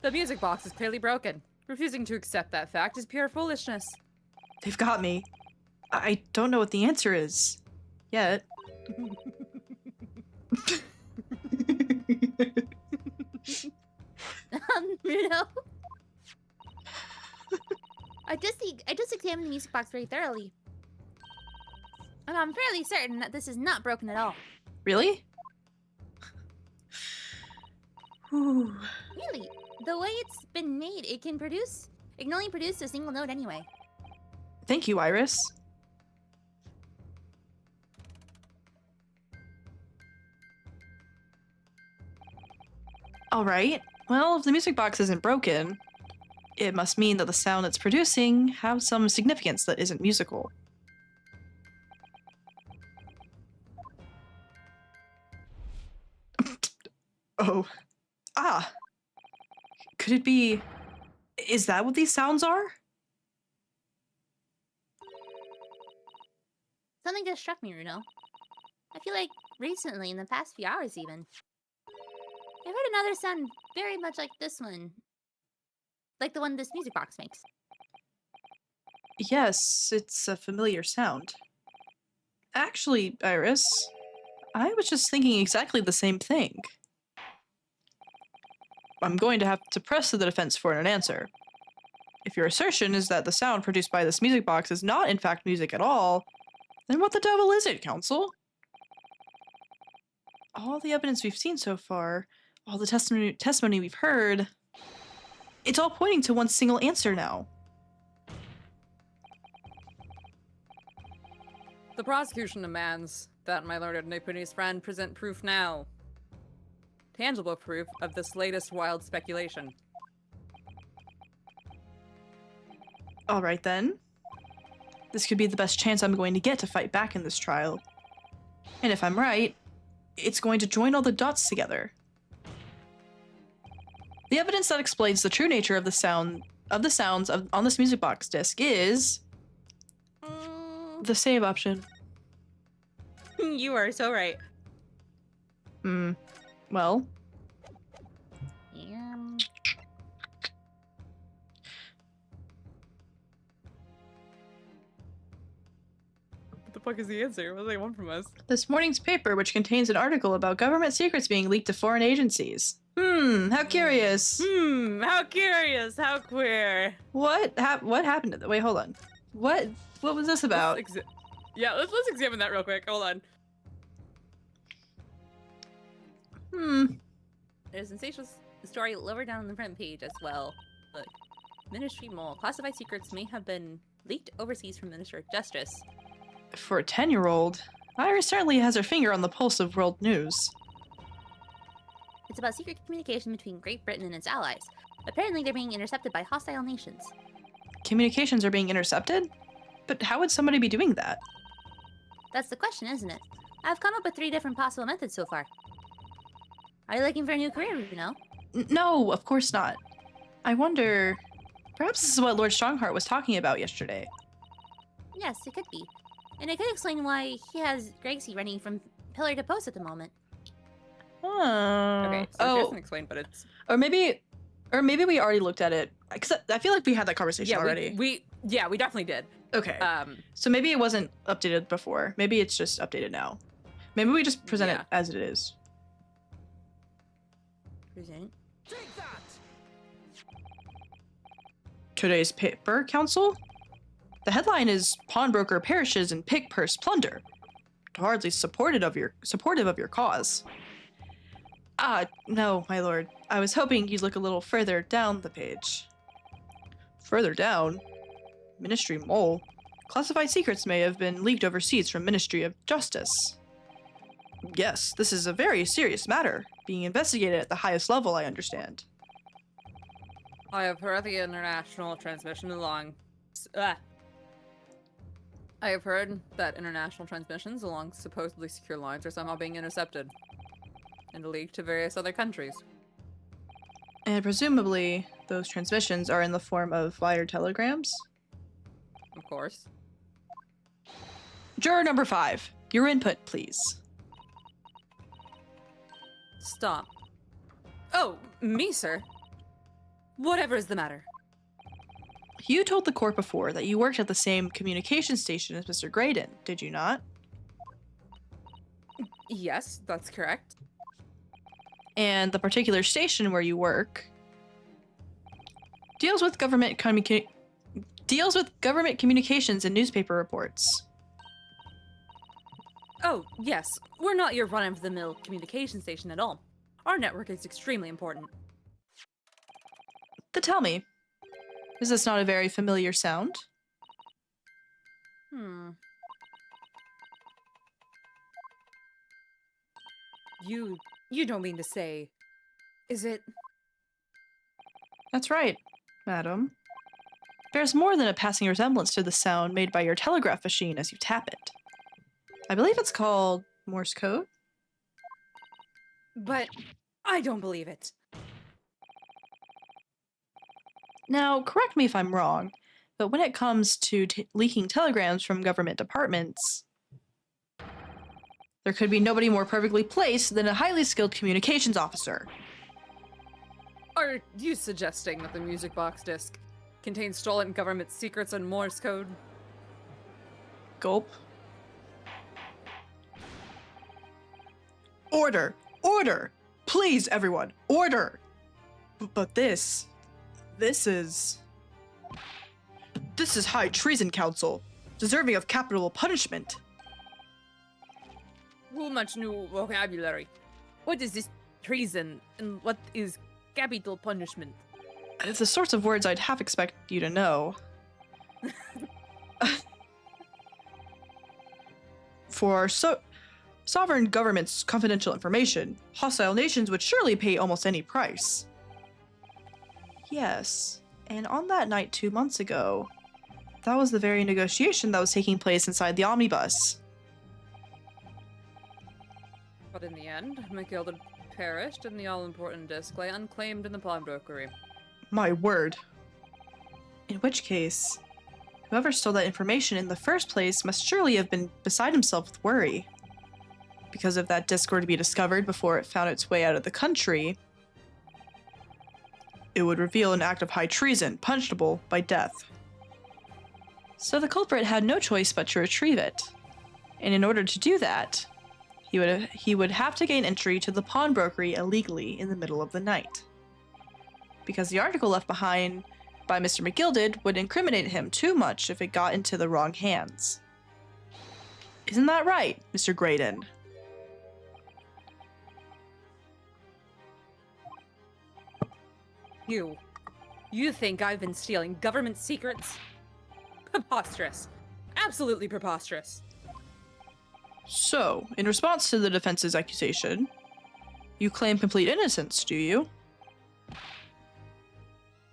The music box is clearly broken. Refusing to accept that fact is pure foolishness. they've got me. I don't know what the answer is. Yet. Runo. I just examined the music box very thoroughly. And I'm fairly certain that this is not broken at all. Really? Whew. Really? The way it's been made, it can only produce a single note anyway. Thank you, Iris. Alright. Well, if the music box isn't broken, it must mean that the sound it's producing has some significance that isn't musical. Oh. Ah. Could it be... Is that what these sounds are? Something just struck me, Runo. I feel like recently, in the past few hours even, I've heard another sound very much like this one. Like the one this music box makes. Yes, it's a familiar sound. Actually, Iris, I was just thinking exactly the same thing. I'm going to have to press to the defense for an answer. If your assertion is that the sound produced by this music box is not in fact music at all, then what the devil is it, counsel? All the evidence we've seen so far, all the testimony we've heard, it's all pointing to one single answer now. The prosecution demands that my learned Nipponese friend present proof now. Tangible proof of this latest wild speculation. All right then. This could be the best chance I'm going to get to fight back in this trial. And if I'm right, it's going to join all the dots together. The evidence that explains the true nature of the sounds on this music box disc is the save option. You are so right. Well, What the fuck is the answer? What do they want from us? this morning's paper, which contains an article about government secrets being leaked to foreign agencies. How curious. How curious, how queer. What happened to that? Wait, hold on. What was this about? Let's examine that real quick. Hold on. There's a sensational story lower down on the front page as well. Look. Ministry Mole. Classified secrets may have been leaked overseas from Minister of Justice. For a 10-year-old, Iris certainly has her finger on the pulse of world news. It's about secret communication between Great Britain and its allies. Apparently they're being intercepted by hostile nations. Communications are being intercepted? But how would somebody be doing that? That's the question, isn't it? I've come up with 3 different possible methods so far. Are you looking for a new career, you know? No, of course not. I wonder... Perhaps this is what Lord Strongheart was talking about yesterday. Yes, it could be. And it could explain why he has Gregsy running from pillar to post at the moment. Okay, so it doesn't explain, but it's... Or maybe we already looked at it. Because I feel like we had that conversation already. We definitely did. Okay. So maybe it wasn't updated before. Maybe it's just updated now. Maybe we just present it as it is. Present? Take that! Today's paper, Council? The headline is Pawnbroker Perishes in Pig Purse Plunder. Hardly supportive of your cause. No, my lord. I was hoping you'd look a little further down the page. Further down? Ministry Mole. Classified secrets may have been leaked overseas from Ministry of Justice. Yes, this is a very serious matter, being investigated at the highest level, I understand. I have heard the international transmission along... I have heard that international transmissions along supposedly secure lines are somehow being intercepted and leaked to various other countries. And presumably, those transmissions are in the form of wired telegrams? Of course. Juror number 5, your input, please. Stop. Oh, me, sir? Whatever is the matter? You told the court before that you worked at the same communication station as Mr. Graydon, did you not? Yes, that's correct. And the particular station where you work deals with government communications and newspaper reports. Oh, yes. We're not your run-of-the-mill communication station at all. Our network is extremely important. Then tell me, is this not a very familiar sound? You don't mean to say... Is it... That's right, madam. Bears more than a passing resemblance to the sound made by your telegraph machine as you tap it. I believe it's called Morse code? But I don't believe it. Now, correct me if I'm wrong, but when it comes to leaking telegrams from government departments... There could be nobody more perfectly placed than a highly skilled communications officer. Are you suggesting that the music box disc contains stolen government secrets and Morse code? Gulp. Order! Order! Please, everyone, order! But this is high treason, Council, deserving of capital punishment. Too much new vocabulary. What is this treason, and what is capital punishment? It's the sorts of words I'd half expect you to know. For our sovereign government's confidential information, hostile nations would surely pay almost any price. Yes, and on that night 2 months ago, that was the very negotiation that was taking place inside the omnibus. But in the end, McGilded perished, and the all-important disc lay unclaimed in the pawnbrokery. My word. In which case, whoever stole that information in the first place must surely have been beside himself with worry. Because if that disc were to be discovered before it found its way out of the country, it would reveal an act of high treason, punishable by death. So the culprit had no choice but to retrieve it. And in order to do that, he would have to gain entry to the pawnbrokery illegally in the middle of the night. Because the article left behind by Mr. McGilded would incriminate him too much if it got into the wrong hands. Isn't that right, Mr. Graydon? You think I've been stealing government secrets? Preposterous. Absolutely preposterous. So, in response to the defense's accusation, you claim complete innocence, do you?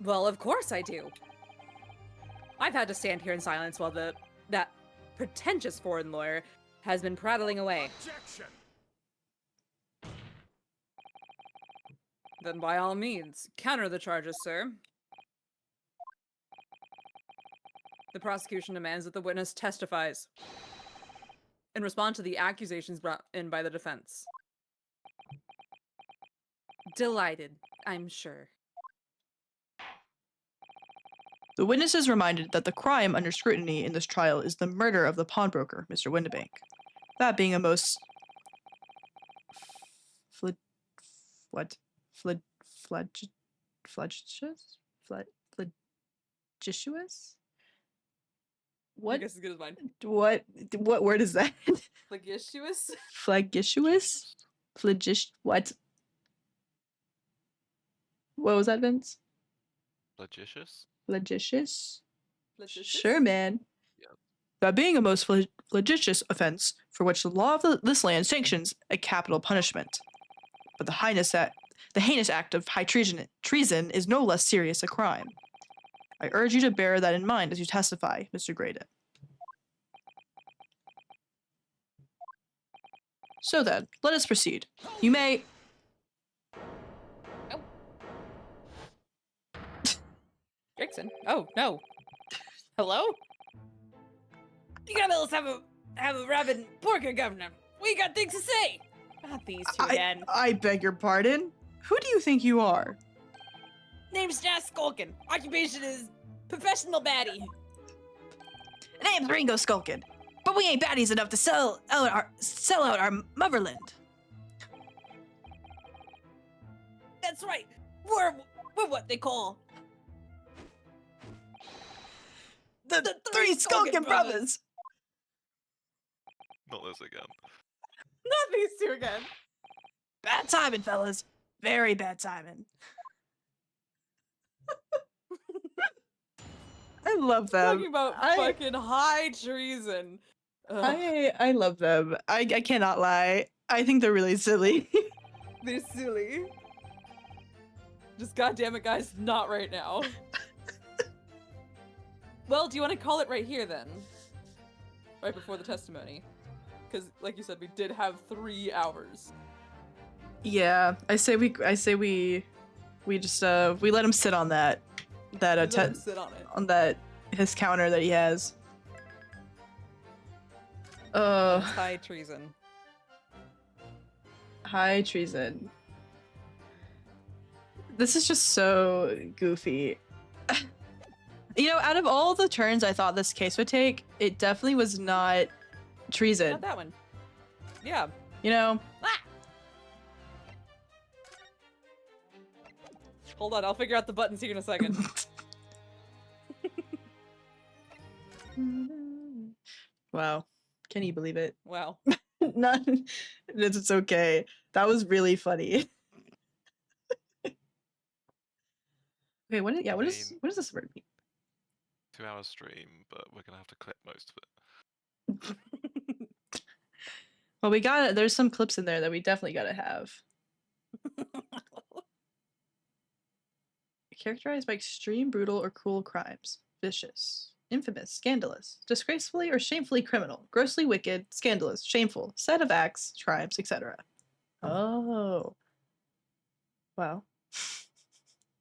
Well, of course I do. I've had to stand here in silence while that pretentious foreign lawyer has been prattling away. Objection! Then by all means, counter the charges, sir. The prosecution demands that the witness testifies in response to the accusations brought in by the defense. Delighted, I'm sure. The witness is reminded that the crime under scrutiny in this trial is the murder of the pawnbroker, Mr. Windibank. That being a most flagitious? I What? guess as good as mine. What word is that? Flagitious? Flagitious? What? What was that, Vince? Logicious? Flagitious? Flagitious? Sure, man. Yep. That being a most flagitious offense for which the law of this land sanctions a capital punishment. But the heinous act of high treason is no less serious a crime. I urge you to bear that in mind as you testify, Mr. Graydon. So then, let us proceed. You may... Jackson? Oh, no. Hello? You gotta let us have a rabid porker, Governor. We got things to say. Not these two again. I beg your pardon? Who do you think you are? Name's Jas Skulkin. Occupation is professional baddie. Name's Ringo Skulkin, but we ain't baddies enough to sell out our motherland. That's right. We're what they call The three Skulkin brothers. Not this again. not these two again. Bad timing, fellas. Very bad timing. I love them. Talking about fucking high treason. Ugh, I love them. I cannot lie. I think they're really silly. they're silly. Just goddamn it, guys, not right now. Well, do you want to call it right here then? Right before the testimony. Because, like you said, we did have 3 hours. Yeah, I say we just we let him sit on that Let him sit on it. on that his counter that he has. It's high treason. High treason. This is just so goofy. You know, out of all the turns I thought this case would take, it definitely was not treason. Not that one. Yeah. You know? Hold on, I'll figure out the buttons here in a second. Wow. Can you believe it? Wow. Not, it's okay. That was really funny. Okay, what I does mean- what does this word mean? 2-hour stream, but we're gonna have to clip most of it. Well, there's some clips in there that we definitely gotta have. Characterized by extreme, brutal, or cruel crimes. Vicious, infamous, scandalous, disgracefully or shamefully criminal, grossly wicked, scandalous, shameful, set of acts, crimes, etc. Oh. Wow.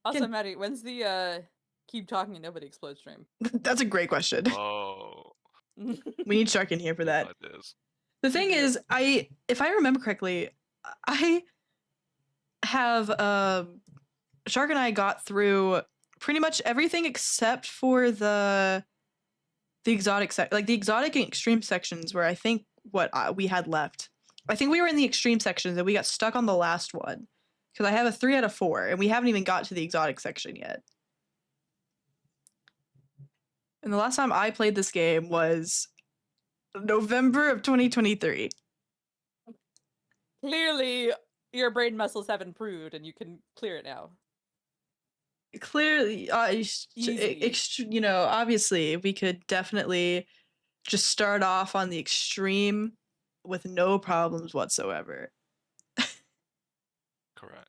Also, Maddie, when's the keep talking and nobody explodes stream? That's a great question. Oh, We need Shark in here for that. ideas. The thing do. is, if I remember correctly, I have Shark and I got through pretty much everything except for the exotic the exotic and extreme sections where I think we had left. I think we were in the extreme sections and we got stuck on the last one because I have a 3 out of 4 and we haven't even got to the exotic section yet. And the last time I played this game was November of 2023. Clearly, your brain muscles have improved and you can clear it now. Clearly, Easy. you know, obviously we could definitely just start off on the extreme with no problems whatsoever. Correct.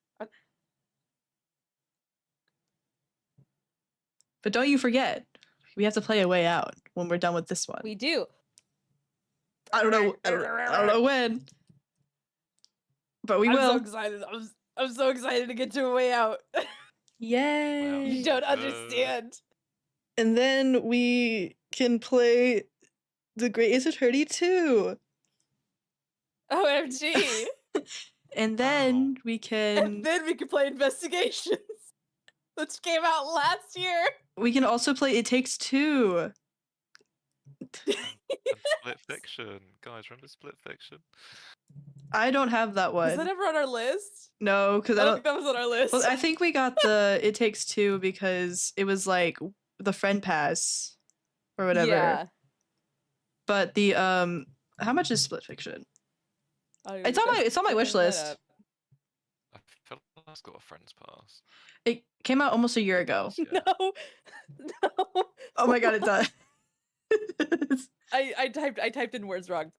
But don't you forget, we have to play a way out when we're done with this one. We do. I don't know when, but we I'm will. so excited. I'm so excited to get to a way out. Yay! You don't understand. And then we can play the Great Ace Attorney 2. OMG. And then we And can then we can play Investigations, which came out last year. also play It Takes Two. And Split Fiction. Guys, remember Split Fiction? I don't have that Was one. that ever on our list? No, because I I don't don't. think that was on our list. Well, I think we got the It Takes Two because it was like the friend pass or whatever. Yeah. But the how much is Split Fiction? It's on my wish list. I feel like it's got a friend's pass. It came out almost a year ago. Yeah. No. No. Oh my god, it does. I typed in words wrong.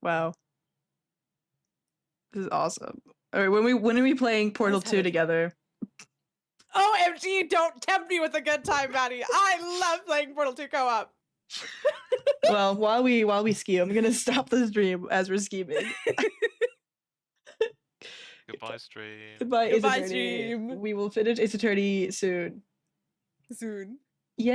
Wow. This is awesome. All right, when are we playing Portal Guys, 2 have it. together? OMG, don't tempt me with a good time, Maddie. I love playing Portal 2 co-op. Well, while we ski, I'm gonna stop the stream as we're scheming. Goodbye, stream. Goodbye, Ace Goodbye, Attorney. stream. We will finish Ace Attorney soon. Soon. Yay!